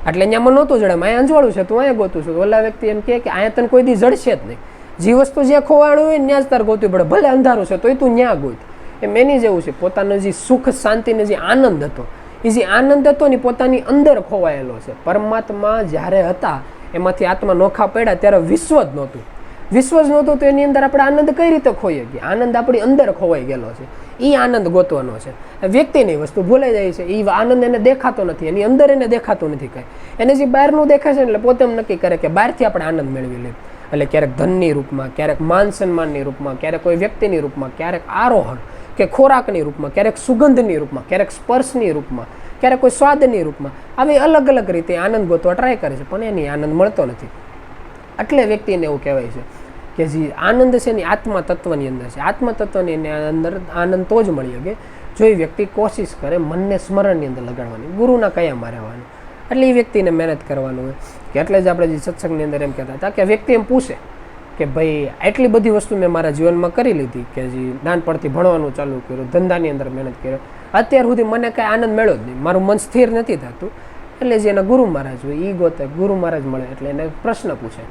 એટલે અહીંયા મને નહોતું જડે, અહીંયા અંજવાળું છે તું અહીંયા ગોતું છું. ઓલા વ્યક્તિ એમ કે અહીંયા તને કોઈ દી જડશે જ નહીં, જે વસ્તુ જ્યાં ખોવાણું હોય ત્યાં જ તારે ગોતવી પડે, ભલે અંધારું છે તોય તું ત્યાં ગોત. એમ એની જેવું છે, પોતાનો જે સુખ શાંતિને જે આનંદ હતો એ જે આનંદ હતો ને પોતાની અંદર ખોવાયેલો છે. પરમાત્મા જ્યારે હતા એમાંથી આત્મા નોખા પડ્યા ત્યારે વિશ્વ જ નહોતું. વિશ્વ જ નહોતું તો એની અંદર આપણે આનંદ કઈ રીતે ખોઈએ ગયા? આનંદ આપણી અંદર ખોવાઈ ગયેલો છે, એ આનંદ ગોતવાનો છે. વ્યક્તિની વસ્તુ ભૂલાઈ જાય છે, એ આનંદ એને દેખાતો નથી, એની અંદર એને દેખાતો નથી કંઈ. એને જે બહારનું દેખાય છે એટલે પોતે એમ નક્કી કરે કે બહારથી આપણે આનંદ મેળવી લઈએ. એટલે ક્યારેક ધનની રૂપમાં, ક્યારેક માન સન્માનની રૂપમાં, ક્યારેક કોઈ વ્યક્તિની રૂપમાં, ક્યારેક આરોહણ કે ખોરાકની રૂપમાં, ક્યારેક સુગંધની રૂપમાં, ક્યારેક સ્પર્શની રૂપમાં, ક્યારેક કોઈ સ્વાદની રૂપમાં, આવી અલગ અલગ રીતે આનંદ ગોતવા ટ્રાય કરે છે, પણ એની આનંદ મળતો નથી. એટલે વ્યક્તિને એવું કહેવાય છે કે જે આનંદ છે એની આત્મા તત્વની અંદર છે. આત્મા તત્વની અંદર આનંદ તો જ મળી શકે જો એ વ્યક્તિ કોશિશ કરે મનને સ્મરણની અંદર લગાડવાની, ગુરુના કયામાં રહેવાનું. એટલે એ વ્યક્તિને મહેનત કરવાનું હોય કે એટલે જ આપણે જે સત્સંગની અંદર એમ કહેતા હતા કે વ્યક્તિ એમ પૂછે કે ભાઈ આટલી બધી વસ્તુ મેં મારા જીવનમાં કરી લીધી, કે જે નાનપણથી ભણવાનું ચાલુ કર્યું, ધંધાની અંદર મહેનત કર્યો, અત્યાર સુધી મને કાંઈ આનંદ મળ્યો જ નહીં, મારું મન સ્થિર નથી થતું. એટલે જે એના ગુરુ મહારાજ હોય એ ગોતે, ગુરુ મહારાજ મળે એટલે એને પ્રશ્ન પૂછે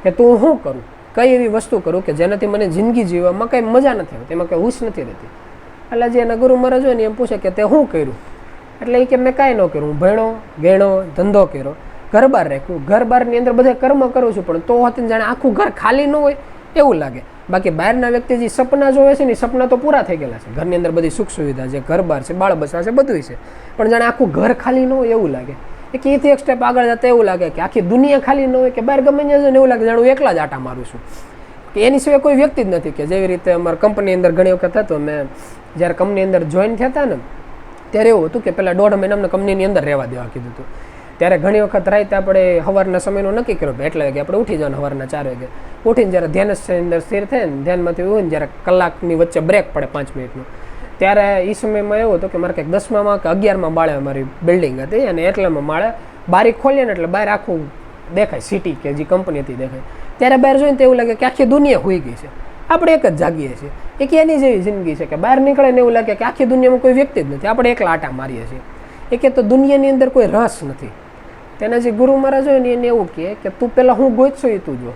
કે તું શું કરું, કઈ એવી વસ્તુ કરું કે જેનાથી મને જિંદગી જીવવામાં કંઈ મજા નથી આવતી, એમાં કંઈ હુશ નથી રહેતી. એટલે જે એના ગુરુ મહારાજ હોય ને એમ પૂછે કે તે શું કર્યું? એટલે એ કે મેં કાંઈ ન કર્યું, હું ભણ્યો ગેણો ધંધો કર્યો, ઘર બહાર રાખ્યું, ઘર બહારની અંદર બધા કર્મ કરું છું, પણ તો હતી જાણે આખું ઘર ખાલી ન હોય એવું લાગે. બાકી બહારના વ્યક્તિ જે સપના જોવે છે ને સપના તો પૂરા થઈ ગયેલા છે, ઘરની અંદર બધી સુખ સુવિધા છે, ઘર બહાર છે, બાળ બસા છે, બધું છે, પણ જાણે આખું ઘર ખાલી ન હોય એવું લાગે. કે એથી એક સ્ટેપ આગળ જતા એવું લાગે કે આખી દુનિયા ખાલી ન હોય, કે બહાર ગમે ત્યાં ને એવું લાગે જાણે હું એકલા જ આટા મારું છું, કે એની સિવાય કોઈ વ્યક્તિ જ નથી. કે જેવી રીતે અમારા કંપની અંદર ઘણી વખત હતો, મેં જ્યારે કંપની અંદર જોઈન થયા હતા ને ત્યારે એવું હતું કે પહેલાં 1.5 મહિના અમને કંપનીની અંદર રહેવા દેવા કીધું હતું. ત્યારે ઘણી વખત રાતે આપણે સવારના સમયનો નક્કી કર્યો, એટલા વાગે આપણે ઉઠી જવાનું, સવારના 4 વાગે ઉઠીને જ્યારે ધ્યાન અંદર સ્થિર થાય ને ધ્યાનમાંથી હોય ને જ્યારે કલાકની વચ્ચે બ્રેક પડે 5 મિનિટનો, ત્યારે એ સમયમાં એવું હતું કે મારે કંઈક 10માં કે 11માં માળે અમારી બિલ્ડિંગ હતી, અને એટલામાં માળે બારી ખોલીએ ને એટલે બહાર આખું દેખાય, સિટી કે જે કંપની હતી દેખાય. ત્યારે બહાર જોઈને તો એવું લાગે કે આખી દુનિયા હોઈ ગઈ છે, આપણે એક જ જાગીએ છીએ. એક એની જેવી જિંદગી છે કે બહાર નીકળે ને એવું લાગે કે આખી દુનિયામાં કોઈ વ્યક્તિ જ નથી, આપણે એકલા આટા મારીએ છીએ. એ કે તો દુનિયાની અંદર કોઈ રસ નથી. તેના જે ગુરુ મહારાજ હોય ને એને એવું કહે કે તું પહેલાં હું ગોતશો એ તું જો,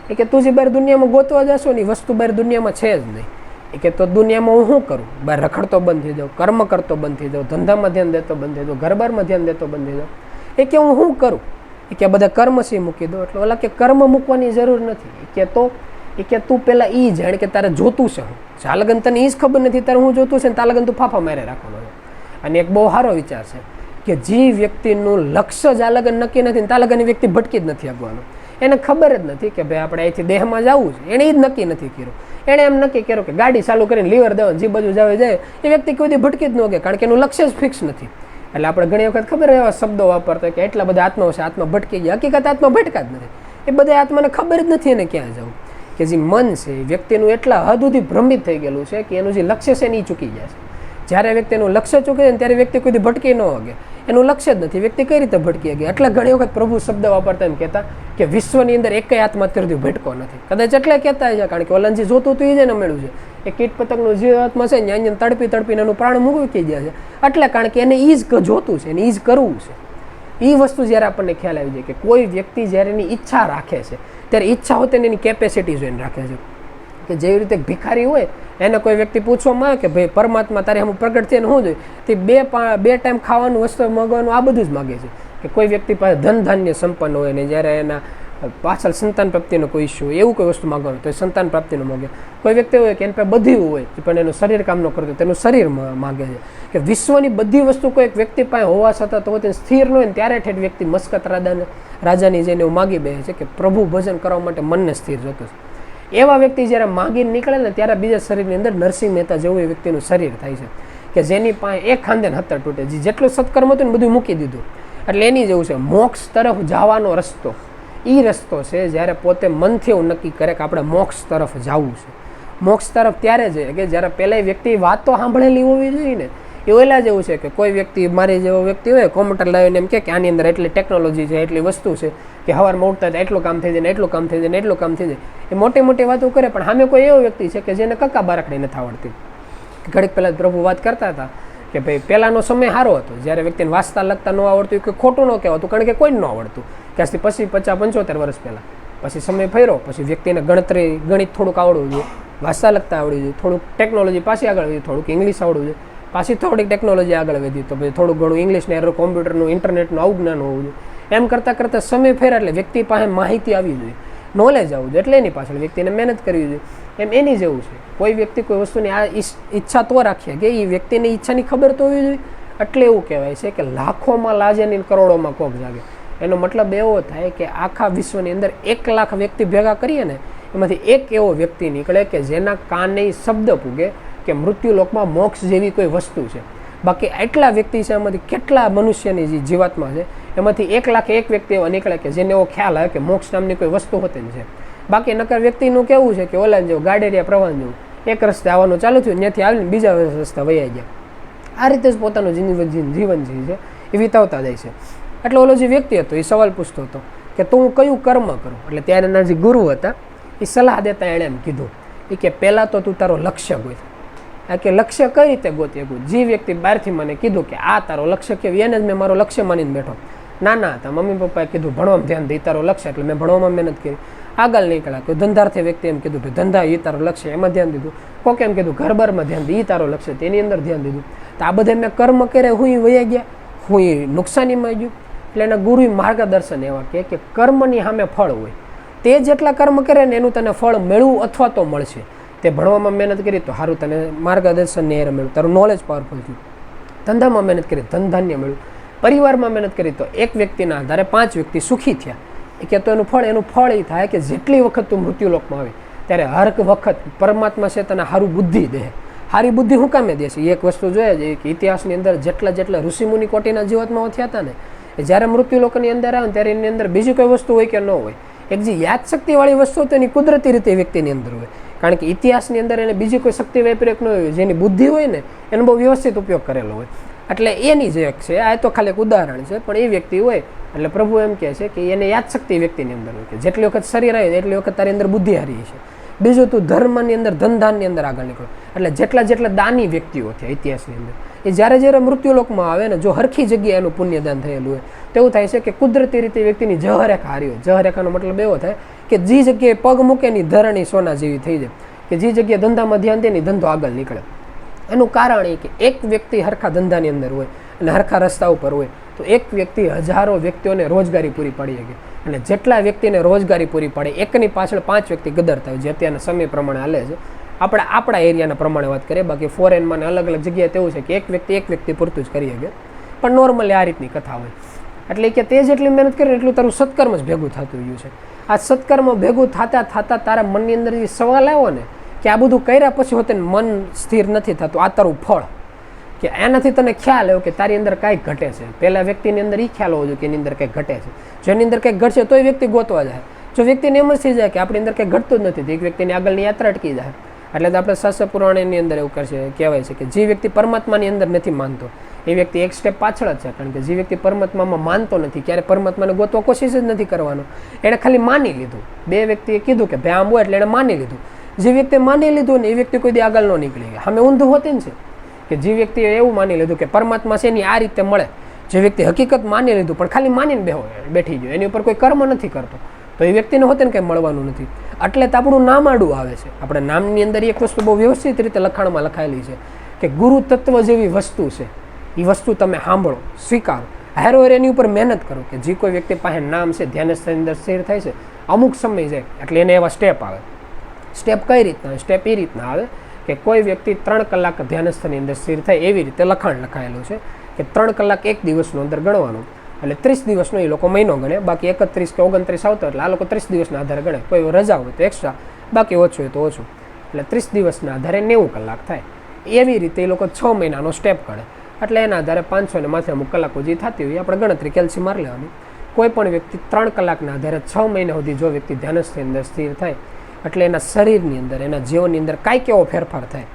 એ કે તું જે બહાર દુનિયામાં ગોતવા જશો ને એ વસ્તુ બહાર દુનિયામાં છે જ નહીં. એ કે તો દુનિયામાં હું શું કરું? બહાર રખડતો બંધ થઈ જાઉં, કર્મ કરતો બંધ થઈ જાઉં, ધંધામાં ધ્યાન દેતો બંધ થઈ જાઉં, ઘર બારમાં ધ્યાન દેતો બંધ થઈ જાઉં. એ કે હું શું કરું? એ કે બધા કર્મ સી મૂકી દો. એટલે ઓલા કે કર્મ મૂકવાની જરૂર નથી. એ કે તું પહેલાં એ જાણ કે તારે જોતું છે હું, જાલગન તને એ જ ખબર નથી તારે હું જોતું છે ને તાલગન તું ફાફા મારે રાખવાનો છે. અને એક બહુ સારો વિચાર છે કે જે વ્યક્તિનું લક્ષ્ય જાલગન નક્કી નથી ને તાલગનની વ્યક્તિ ભટકી જ નથી આગવાનું. એને ખબર જ નથી કે ભાઈ આપણે અહીંથી દેહમાં જવું છે, એણે એ જ નક્કી નથી કર્યું. એણે એમ નક્કી કર્યું કે ગાડી ચાલુ કરીને લીવર દેવાનું, જે બાજુ જાવે જાય, એ વ્યક્તિ કોઈ દી ભટકી જ ન ગયો, કારણ કે એનું લક્ષ્ય જ ફિક્સ નથી. એટલે આપણે ઘણી વખત ખબર એવા શબ્દો વાપરતા કે એટલા બધા આત્માઓ છે, આત્મા ભટકી ગયા. હકીકત આત્મા ભટકા જ નથી, એ બધા આત્માને ખબર જ નથી એને ક્યાં જવું. કે જે મન છે એ વ્યક્તિનું એટલા હદ સુધી ભ્રમિત થઈ ગયેલું છે કે એનું જે લક્ષ્ય છે એને ચૂકી જાય છે. જ્યારે વ્યક્તિનું લક્ષ્ય ચૂકે છે ને ત્યારે વ્યક્તિ કોઈ ભટકી ન વાગે, એનું લક્ષ્ય જ નથી, વ્યક્તિ કઈ રીતે ભટકી ગયા. એટલે ઘણી વખત પ્રભુ શબ્દ વાપરતા એમ કહેતા કે વિશ્વની અંદર એક આત્મા અત્યાર સુધી ભટકો નથી. કદાચ એટલે કહેતા છે કારણ કે ઓલનજી જોતું હતું એ જ એને મળ્યું છે. એ કીટ પતંગનું જે આત્મા છે ને તડપી તડપીને એનું પ્રાણ મૂકી ગયા છે, એટલે કારણ કે એને એ જ જોતું છે, એને એ જ કરવું છે. એ વસ્તુ જ્યારે આપણને ખ્યાલ આવી જાય કે કોઈ વ્યક્તિ જ્યારે એની ઈચ્છા રાખે છે ત્યારે ઈચ્છા હોય તેને એની કેપેસિટી જોઈને રાખે છે. કે જેવી રીતે ભિખારી હોય એને કોઈ વ્યક્તિ પૂછવામાં આવે કે ભાઈ પરમાત્મા તારે હું પ્રગટ થઈને શું જોઈએ, તે બે ટાઈમ ખાવાનું, વસ્તુ મગવાનું આ બધું જ માગે છે. કે કોઈ વ્યક્તિ પાસે ધન ધાન્ય સંપન્ન હોય ને જ્યારે એના પાછળ સંતાન પ્રાપ્તિનો કોઈ ઇસ્યુ હોય, એવું કોઈ વસ્તુ માગવાનું તો એ સંતાન પ્રાપ્તિનું માગે. કોઈ વ્યક્તિ હોય કે એની પાસે બધું હોય પણ એનું શરીર કામ ન કરતું તેનું શરીર માગે છે. કે વિશ્વની બધી વસ્તુ કોઈ એક વ્યક્તિ પાસે હોવા છતાં તો તે સ્થિર ન હોય ને ત્યારે ઠેઠ વ્યક્તિ મસ્કત રાજાની જઈને એવું માગી બે છે કે પ્રભુ ભજન કરવા માટે મનને સ્થિર જોતું છે. એવા વ્યક્તિ જ્યારે માગીને નીકળે ને ત્યારે બીજા શરીરની અંદર નરસિંહ મહેતા જેવું એ વ્યક્તિનું શરીર થાય છે કે જેની પાસે એક ખાંદે હત્તર તૂટે, જેટલું સત્કર્મ હતું ને બધું મૂકી દીધું. એટલે એની જેવું છે મોક્ષ તરફ જવાનો રસ્તો. એ રસ્તો છે જ્યારે પોતે મનથી એવું નક્કી કરે કે આપણે મોક્ષ તરફ જવું છે. મોક્ષ તરફ ત્યારે છે કે જ્યારે પહેલાં વ્યક્તિ વાતો સાંભળેલી હોવી જોઈએ ને. એ ઓલા જેવું છે કે કોઈ વ્યક્તિ મારી જેવો વ્યક્તિ હોય કોમ્પ્યુટર લાવીને એમ કે આની અંદર એટલી ટેકનોલોજી છે, એટલી વસ્તુ છે કે સવારમાં ઉઠતા એટલું કામ થઈ જાય ને એટલું કામ થઈ જાય ને એટલું કામ થઈ જાય. એ મોટી મોટી વાતો કરે પણ સામે કોઈ એવો વ્યક્તિ છે કે જેને કક્કા બારકડી નથી આવડતી. ઘડીક પહેલાં પ્રભુ વાત કરતા હતા કે ભાઈ પહેલાંનો સમય સારો હતો જ્યારે વ્યક્તિને વાંચતા લખતા ન આવડતું કે ખોટું ન કહેવાતું, કારણ કે કોઈ ન આવડતું. કે આજથી પછી 50-75 વર્ષ પહેલાં પછી સમય ફર્યો, પછી વ્યક્તિને ગણિત થોડુંક આવડવું જોઈએ, વાંચતા લખતા આવડવું જોઈએ, થોડુંક ટેકનોલોજી પાછી આગળ વધી, થોડુંક ઇંગ્લિશ આવડવું જોઈએ, પાછી થોડીક ટેકનોલોજી આગળ વધી તો પછી થોડું ઘણું ઇંગ્લિશને કોમ્પ્યુટરનું, ઇન્ટરનેટનું આવું જ્ઞાન હોવું જોઈએ. એમ કરતાં કરતાં સમય ફેરા એટલે વ્યક્તિ પાસે માહિતી આવી જોઈએ, નોલેજ આવવું જોઈએ, એટલે એની પાછળ વ્યક્તિને મહેનત કરવી જોઈએ. એમ એની જેવું છે કોઈ વ્યક્તિ કોઈ વસ્તુની આ ઈચ્છા તો રાખીએ કે એ વ્યક્તિની ઈચ્છાની ખબર તો હોવી જોઈએ. એટલે એવું કહેવાય છે કે લાખોમાં લાજે ને કરોડોમાં કોક જાગે. એનો મતલબ એવો થાય કે આખા વિશ્વની અંદર 1 લાખ વ્યક્તિ ભેગા કરીએ ને એમાંથી એક એવો વ્યક્તિ નીકળે કે જેના કાને શબ્દ પૂગે કે મૃત્યુલોકમાં મોક્ષ જેવી કોઈ વસ્તુ છે. બાકી એટલા વ્યક્તિ છે, એમાંથી કેટલા મનુષ્યની જે જીવાત્મા છે એમાંથી 1 લાખ એક વ્યક્તિ એવો નીકળે કે જેને એવો ખ્યાલ આવે કે મોક્ષ નામની કોઈ વસ્તુ હોતી છે. બાકી નકર વ્યક્તિનું કેવું છે કે ઓલા જેવું ગાડેરિયા પ્રવાહન જેવું એક રસ્તે આવવાનું ચાલુ થયું, ત્યાંથી આવીને બીજા રસ્તે વયા ગયા. આ રીતે જ પોતાનું જીવન જે છે એ વિતાવતા જાય છે. એટલે ઓલો જે વ્યક્તિ હતો એ સવાલ પૂછતો હતો કે તું કયું કર્મ કરું. એટલે ત્યારે એના જે ગુરુ હતા એ સલાહ દેતા એણે એમ કીધું એ કે પહેલાં તો તું તારો લક્ષ્ય ગોત. કે લક્ષ્ય કઈ રીતે ગોતી શકું? જે વ્યક્તિ બહારથી મને કીધું કે આ તારો લક્ષ્ય કેવું, એને જ મેં મારો લક્ષ્ય માનીને બેઠો. નાના હતા મમ્મી પપ્પાએ કીધું ભણવામાં ધ્યાન દે, તારો લક્ષ્ય, એટલે મેં ભણવામાં મહેનત કરી, આગળ નીકળ્યા. કોઈ ધંધાર્થી વ્યક્તિ એમ કીધું કે ધંધા એ તારો લક્ષ્ય, એમાં ધ્યાન દીધું. કોકે એમ કીધું ઘરબારમાં ધ્યાન દે, એ તારો લક્ષ્ય, તેની અંદર ધ્યાન દીધું. તો આ બધે મેં કર્મ કરે, હું વયા ગયા, હું નુકસાનીમાં ગયું. એટલે એના ગુરુ માર્ગદર્શન એવા કે કર્મની સામે ફળ હોય, તે જેટલા કર્મ કરે ને એનું તને ફળ મેળવું અથવા તો મળશે. તે ભણવામાં મહેનત કરી તો સારું, તને માર્ગદર્શન ને મળ્યું, તારું નોલેજ પાવરફુલ થયું. ધંધામાં મહેનત કરી ધનધાન્ય મળ્યું. પરિવારમાં મહેનત કરી તો એક વ્યક્તિના આધારે 5 વ્યક્તિ સુખી થયા. એ કે તો એનું ફળ એ થાય કે જેટલી વખત તું મૃત્યુલોકમાં આવે ત્યારે હર વખત પરમાત્મા છે તને સારું બુદ્ધિ દે. સારી બુદ્ધિ હું કામે દેશે? એક વસ્તુ જોઈએ છે કે ઇતિહાસની અંદર જેટલા ઋષિમુનિ કોટીના જીવાત્માઓ થયા હતા ને, એ જ્યારે મૃત્યુલોકની અંદર આવે ત્યારે એની અંદર બીજી કોઈ વસ્તુ હોય કે ન હોય, એક જે યાદશક્તિવાળી વસ્તુ તેની કુદરતી રીતે વ્યક્તિની અંદર હોય. કારણ કે ઇતિહાસની અંદર એને બીજી કોઈ શક્તિ વૈપરીક ન હોય, જેની બુદ્ધિ હોય ને એનો બહુ વ્યવસ્થિત ઉપયોગ કરેલો હોય. એટલે એની જે એક છે, આ તો ખાલી એક ઉદાહરણ છે, પણ એ વ્યક્તિ હોય એટલે પ્રભુ એમ કહે છે કે એને યાદશક્તિ વ્યક્તિની અંદર હોય કે જેટલી વખત શરીર આવે એટલી વખત તારી અંદર બુદ્ધિ હારી છે. બીજું તું ધર્મની અંદર ધનધાનની અંદર આગળ નીકળો. એટલે જેટલા દાની વ્યક્તિઓ થયા ઇતિહાસની અંદર, એ જ્યારે મૃત્યુલોકમાં આવે ને જો હરખી જગ્યાએ એનું પુણ્યદાન થયેલું હોય તો એવું થાય છે કે કુદરતી રીતે વ્યક્તિની જહરેખા હારી હોય. જહરેખાનો મતલબ એવો થાય કે જે જગ્યાએ પગ મૂકે ની ધરણી સોના જેવી થઈ જાય, કે જે જગ્યાએ ધંધામાં ધ્યાન દે ને ધંધો આગળ નીકળે. એનું કારણ એ કે એક વ્યક્તિ હરખા ધંધાની અંદર હોય અને હરખા રસ્તા ઉપર હોય તો એક વ્યક્તિ હજારો વ્યક્તિઓને રોજગારી પૂરી પાડી શકે. અને જેટલા વ્યક્તિને રોજગારી પૂરી પાડે એકની પાછળ 5 વ્યક્તિ ગદરતા હોય, જે અત્યારના સમય પ્રમાણે હાલે છે. આપણા એરિયાના પ્રમાણે વાત કરીએ, બાકી ફોરેનમાં અલગ અલગ જગ્યાએ તેવું છે કે એક વ્યક્તિ પૂરતું જ કરી શકે, પણ નોર્મલી આ રીતની કથા હોય. એટલે કે તે જેટલી મહેનત કરે એટલું તારું સત્કર્મ જ ભેગું થતું ગયું છે. આ સત્કર્મ ભેગું થતા તારા મનની અંદર જે સવાલ આવ્યો ને કે આ બધું કર્યા પછી હોતે મન સ્થિર નથી થતું, આ તારું ફળ, કે એનાથી તને ખ્યાલ આવ્યો કે તારી અંદર કાંઈક ઘટે છે. પહેલા વ્યક્તિની અંદર એ ખ્યાલ હોવો જોઈએ કે એની અંદર કંઈક ઘટે છે. જો એની અંદર કંઈક ઘટશે તો એ વ્યક્તિ ગોતવા જાય. જો વ્યક્તિને એમ જ થઈ જાય કે આપણી અંદર કંઈક ઘટતું જ નથી તો એક વ્યક્તિની આગળની યાત્રા અટકી જાય. એટલે તો આપણે શાસ્ત્ર પુરાણની અંદર એવું કરશે, કહેવાય છે કે જે વ્યક્તિ પરમાત્માની અંદર નથી માનતો એ વ્યક્તિ એક સ્ટેપ પાછળ જ છે. કારણ કે જે વ્યક્તિ પરમાત્મામાં માનતો નથી, ક્યારે પરમાત્માને ગોતવા કોશિશ જ નથી કરવાનો, એણે ખાલી માની લીધું. 2 વ્યક્તિએ કીધું કે ભાઈ આમ હોય એટલે એણે માની લીધું. જે વ્યક્તિએ માની લીધું ને એ વ્યક્તિ કોઈ દી આગળ ન નીકળી ગયા. અમે ઊંધું હોતી ને છે કે જે વ્યક્તિએ એવું માની લીધું કે પરમાત્મા છે એની આ રીતે મળે, જે વ્યક્તિ હકીકત માની લીધું પણ ખાલી માનીને બેઠી ગયો, એની ઉપર કોઈ કર્મ નથી કરતો, તો એ વ્યક્તિને હોતે ને કંઈ મળવાનું નથી. એટલે તો આપણું નામ આડું આવે છે. આપણે નામની અંદર એક વસ્તુ બહુ વ્યવસ્થિત રીતે લખાણમાં લખાયેલી છે કે ગુરુ તત્વ જેવી વસ્તુ છે, એ વસ્તુ તમે સાંભળો, સ્વીકારો, હારો એની ઉપર મહેનત કરો. કે જે કોઈ વ્યક્તિ પાસે નામ છે, ધ્યાનસ્થની અંદર સ્થિર થાય છે, અમુક સમય જાય એટલે એને એવા સ્ટેપ આવે. સ્ટેપ કઈ રીતના? સ્ટેપ એ રીતના આવે કે કોઈ વ્યક્તિ 3 કલાક ધ્યાનસ્થની અંદર સ્થિર થાય એવી રીતે લખાણ લખાયેલું છે કે 3 કલાક એક દિવસનો અંદર ગણવાનું. એટલે 30 દિવસનો એ લોકો મહિનો ગણે, બાકી 31 કે 29 આવતો એટલે આ લોકો 30 દિવસના આધારે ગણે. કોઈ રજા હોય તો એક્સ્ટ્રા, બાકી ઓછું હોય તો ઓછું. એટલે 30 દિવસના આધારે 90 કલાક થાય. એવી રીતે એ લોકો 6 મહિનાનો સ્ટેપ ગણે. એટલે એના આધારે 500 ને માથે અમુક કલાકો જે થતી હોય આપણે ગણતરી કેલ્સી મારી લેવાની. કોઈ પણ વ્યક્તિ 3 કલાકના આધારે 6 મહિના સુધી જો વ્યક્તિ ધ્યાનસ્થની અંદર સ્થિર થાય એટલે એના શરીરની અંદર, એના જીવનની અંદર કાંઈક એવો ફેરફાર થાય.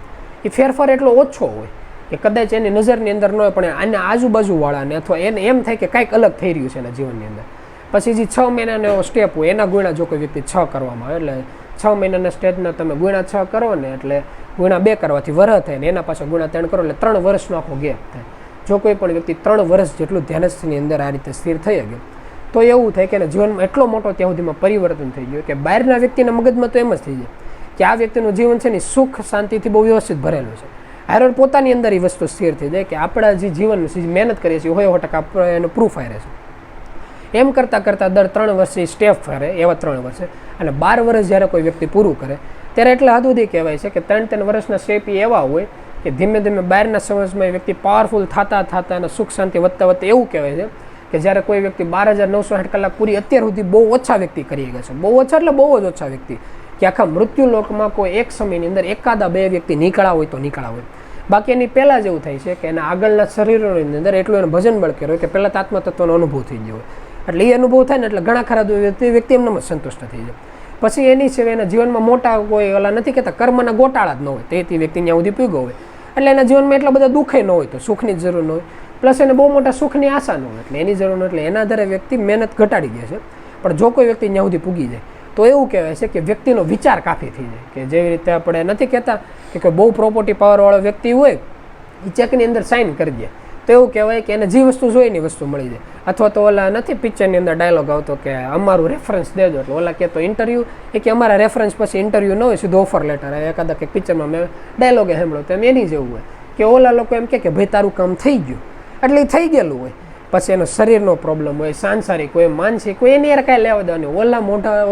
એ ફેરફાર એટલો ઓછો હોય કે કદાચ એની નજરની અંદર ન હોય, પણ આના આજુબાજુવાળાને અથવા એને એમ થાય કે કાંઈક અલગ થઈ રહ્યું છે એના જીવનની અંદર. પછી જે 6 મહિનાનો એવો સ્ટેપ હોય એના ગુણા જો કોઈ વ્યક્તિ 6 કરવામાં આવે, એટલે 6 મહિનાના સ્ટેજના તમે ગુણા 6 કરો ને એટલે ગુણા 2 કરવાથી વર્ષ થાય ને એના પાછળ ગુણા 3 કરો એટલે 3 વર્ષનો આખો ગેપ થાય. જો કોઈ પણ વ્યક્તિ 3 વર્ષ જેટલું ધ્યાનસ્થની અંદર આ રીતે સ્થિર થઈ ગયું તો એવું થાય કે એના જીવનમાં એટલો મોટો ત્યાં સુધીમાં પરિવર્તન થઈ ગયું કે બહારના વ્યક્તિના મગજમાં તો એમ જ થઈ જાય કે આ વ્યક્તિનું જીવન છે ને સુખ શાંતિથી બહુ વ્યવસ્થિત ભરેલું છે. હારે પોતાની અંદર એ વસ્તુ સ્થિર થઈ જાય કે આપણા જે જીવન મહેનત કરીએ છીએ 100% એનો પ્રૂફ આવે છે. એમ કરતાં દર 3 વર્ષે સ્ટેપ ફરે, એવા 3 વર્ષે. અને 12 વર્ષ જ્યારે કોઈ વ્યક્તિ પૂરું કરે ત્યારે એટલે હદ સુધી કહેવાય છે કે 3 વર્ષના સ્ટેપ એવા હોય કે ધીમે ધીમે બહારના સમાજમાં એ વ્યક્તિ પાવરફુલ થતા અને સુખ શાંતિ વધતા એવું કહેવાય છે કે જ્યારે કોઈ વ્યક્તિ 12,960 કલાક પૂરી અત્યાર સુધી બહુ ઓછા વ્યક્તિ કરી ગયા છે. બહુ ઓછા એટલે બહુ જ ઓછા વ્યક્તિ, કે આખા મૃત્યુલોકમાં કોઈ એક સમયની અંદર 1-2 વ્યક્તિ નીકળ્યા હોય તો નીકળ્યા હોય. બાકી એની પહેલાં જ એવું થાય છે કે એના આગળના શરીરોની અંદર એટલું એનું ભજન બળ કર્યું હોય કે પહેલાં આત્મતત્વનો અનુભવ થઈ ગયો હોય. એટલે એ અનુભવ થાય ને એટલે ઘણા ખરા વ્યક્તિ એમને સંતુષ્ટ થઈ જાય. પછી એની સિવાય એના જીવનમાં મોટા કોઈ ઓલા નથી કહેતા કર્મના ગોટાળા જ ન હોય, તે વ્યક્તિ ત્યાં સુધી પૂગ્યો હોય એટલે એના જીવનમાં એટલા બધા દુઃખે ન હોય તો સુખની જ જરૂર ન હોય, પ્લસ એને બહુ મોટા સુખની આશા ન હોય એટલે એની જરૂર ન. એટલે એના આધારે વ્યક્તિ મહેનત ઘટાડી દે છે. પણ જો કોઈ વ્યક્તિ ત્યાં સુધી પૂગી જાય તો તો એવું કહેવાય છે કે વ્યક્તિનો વિચાર કાફી થઈ જાય. કે જેવી રીતે આપણે નથી કહેતા કે બહુ પ્રોપર્ટી પાવરવાળો વ્યક્તિ હોય એ ચેકની અંદર સાઇન કરી દે, તો એવું કહેવાય કે એને જે વસ્તુ જોઈએ એની વસ્તુ મળી જાય. અથવા તો ઓલા નથી પિક્ચરની અંદર ડાયલોગ આવતો કે અમારું રેફરન્સ દેજો, એટલે ઓલા કહેતો ઇન્ટરવ્યૂ એ કે અમારા રેફરન્સ પછી ઇન્ટરવ્યૂ ન હોય, સીધો ઓફર લેટર આવે. એકાદા કંઈક પિક્ચરમાં મેં ડાયલોગે સાંભળ્યો તો એમ એની જેવું હોય કે ઓલા લોકો એમ કે ભાઈ તારું કામ થઈ ગયું, એટલે એ થઈ ગયેલું હોય. પછી એનો શરીરનો પ્રોબ્લેમ હોય, સાંસારિક હોય, માનસિક હોય, એની યાર કાંઈ લેવા દેવાની.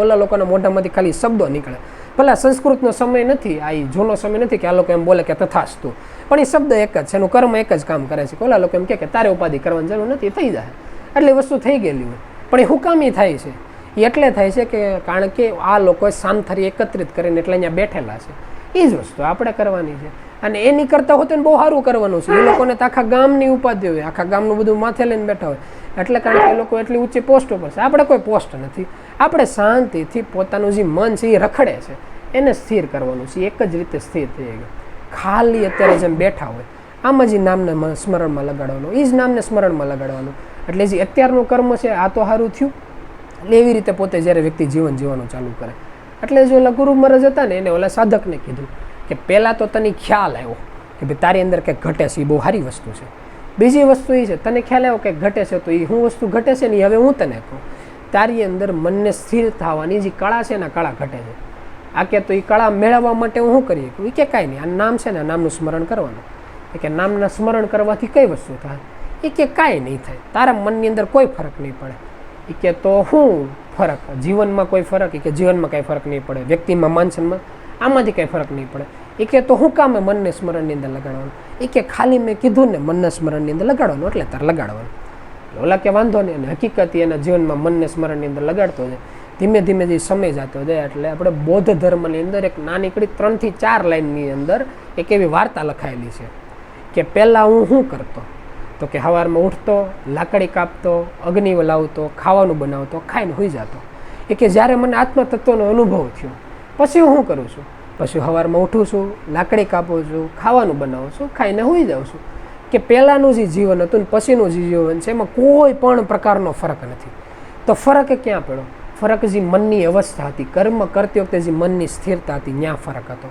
ઓલા લોકોના મોઢામાંથી ખાલી શબ્દો નીકળે. ભલા સંસ્કૃતનો સમય નથી, આ જૂનો સમય નથી કે આ લોકો એમ બોલે કે તથાસ્તુ, પણ એ શબ્દ એક જ છે, એનું કર્મ એક જ કામ કરે છે. ઓલા લોકો એમ કે તારે ઉપાધિ કરવાની જરૂર નથી, થઈ જાય. એટલે વસ્તુ થઈ ગયેલી હોય. પણ એ હુકામી થાય છે, એ એટલે થાય છે કે કારણ કે આ લોકોએ સામથરી એકત્રિત કરીને એટલે અહીંયા બેઠેલા છે. એ જ વસ્તુ આપણે કરવાની છે. અને એની કરતાં હોત ને બહુ સારું કરવાનું છે. એ લોકોને તો આખા ગામની ઉપાધિ હોય, આખા ગામનું બધું માથે લઈને બેઠા હોય, એટલે કારણ કે એ લોકો એટલી ઊંચી પોસ્ટ ઉપર છે. આપણે કોઈ પોસ્ટ નથી. આપણે શાંતિથી પોતાનું જે મન છે એ રખડે છે એને સ્થિર કરવાનું છે. એક જ રીતે સ્થિર થઈ ગયું. ખાલી અત્યારે જેમ બેઠા હોય આમાં જ નામને સ્મરણમાં લગાડવાનું, એ જ નામને સ્મરણમાં લગાડવાનું. એટલે જે અત્યારનું કર્મ છે આ તો સારું થયું. એટલે એવી રીતે પોતે જ્યારે વ્યક્તિ જીવન જીવવાનું ચાલુ કરે. એટલે જો ઓલા ગુરુ મહારાજ હતા ને એને ઓલા સાધકને કીધું કે પહેલાં તો તને ખ્યાલ આવ્યો કે ભાઈ તારી અંદર કંઈક ઘટે છે, એ બહુ સારી વસ્તુ છે. બીજી વસ્તુ એ છે તને ખ્યાલ આવ્યો કંઈક ઘટે છે, તો એ શું વસ્તુ ઘટે છે ને એ હવે હું તને કહું. તારી અંદર મનને સ્થિર થવાની જે કળા છે ને કળા ઘટે છે. આ કે તો એ કળા મેળવવા માટે હું શું કરીએ એ કે કાંઈ નહીં, આ નામ છે ને નામનું સ્મરણ કરવાનું. એ કે નામના સ્મરણ કરવાથી કઈ વસ્તુ થાય? એ કે કાંઈ નહીં થાય, તારા મનની અંદર કોઈ ફરક નહીં પડે. એ કે તો શું ફરક? જીવનમાં કોઈ ફરક? એ કે જીવનમાં કાંઈ ફરક નહીં પડે, વ્યક્તિમાં માનસનમાં આમાંથી કંઈ ફરક નહીં પડે. એ કે તો હું કામે મનને સ્મરણની અંદર લગાડવાનું? એ કે ખાલી મેં કીધું ને મનના સ્મરણની અંદર લગાડવાનું એટલે તારે લગાડવાનું. ઓલા કે વાંધો નહીં. અને હકીકત એના જીવનમાં મનને સ્મરણની અંદર લગાડતો જાય. ધીમે ધીમે જે સમય જતો જાય એટલે આપણે બૌદ્ધ ધર્મની અંદર એક નાનીકડી 3 થી 4 લાઈનની અંદર એક એવી વાર્તા લખાયેલી છે કે પહેલાં હું શું કરતો, તો કે સવારમાં ઉઠતો, લાકડી કાપતો, અગ્નિ લાવતો, ખાવાનું બનાવતો, ખાઈને હોઈ જતો. એ કે જ્યારે મને આત્મતત્વનો અનુભવ થયો પછી હું શું કરું છું? પછી સવારમાં ઉઠું છું, લાકડી કાપું છું, ખાવાનું બનાવું છું, ખાઈને હોઈ જાઉં છું. કે પહેલાંનું જે જીવન હતું ને પછીનું જે જીવન છે એમાં કોઈ પણ પ્રકારનો ફરક નથી. તો ફરક ક્યાં પડ્યો? ફરક જે મનની અવસ્થા હતી, કર્મ કરતી વખતે જે મનની સ્થિરતા હતી ત્યાં ફરક હતો.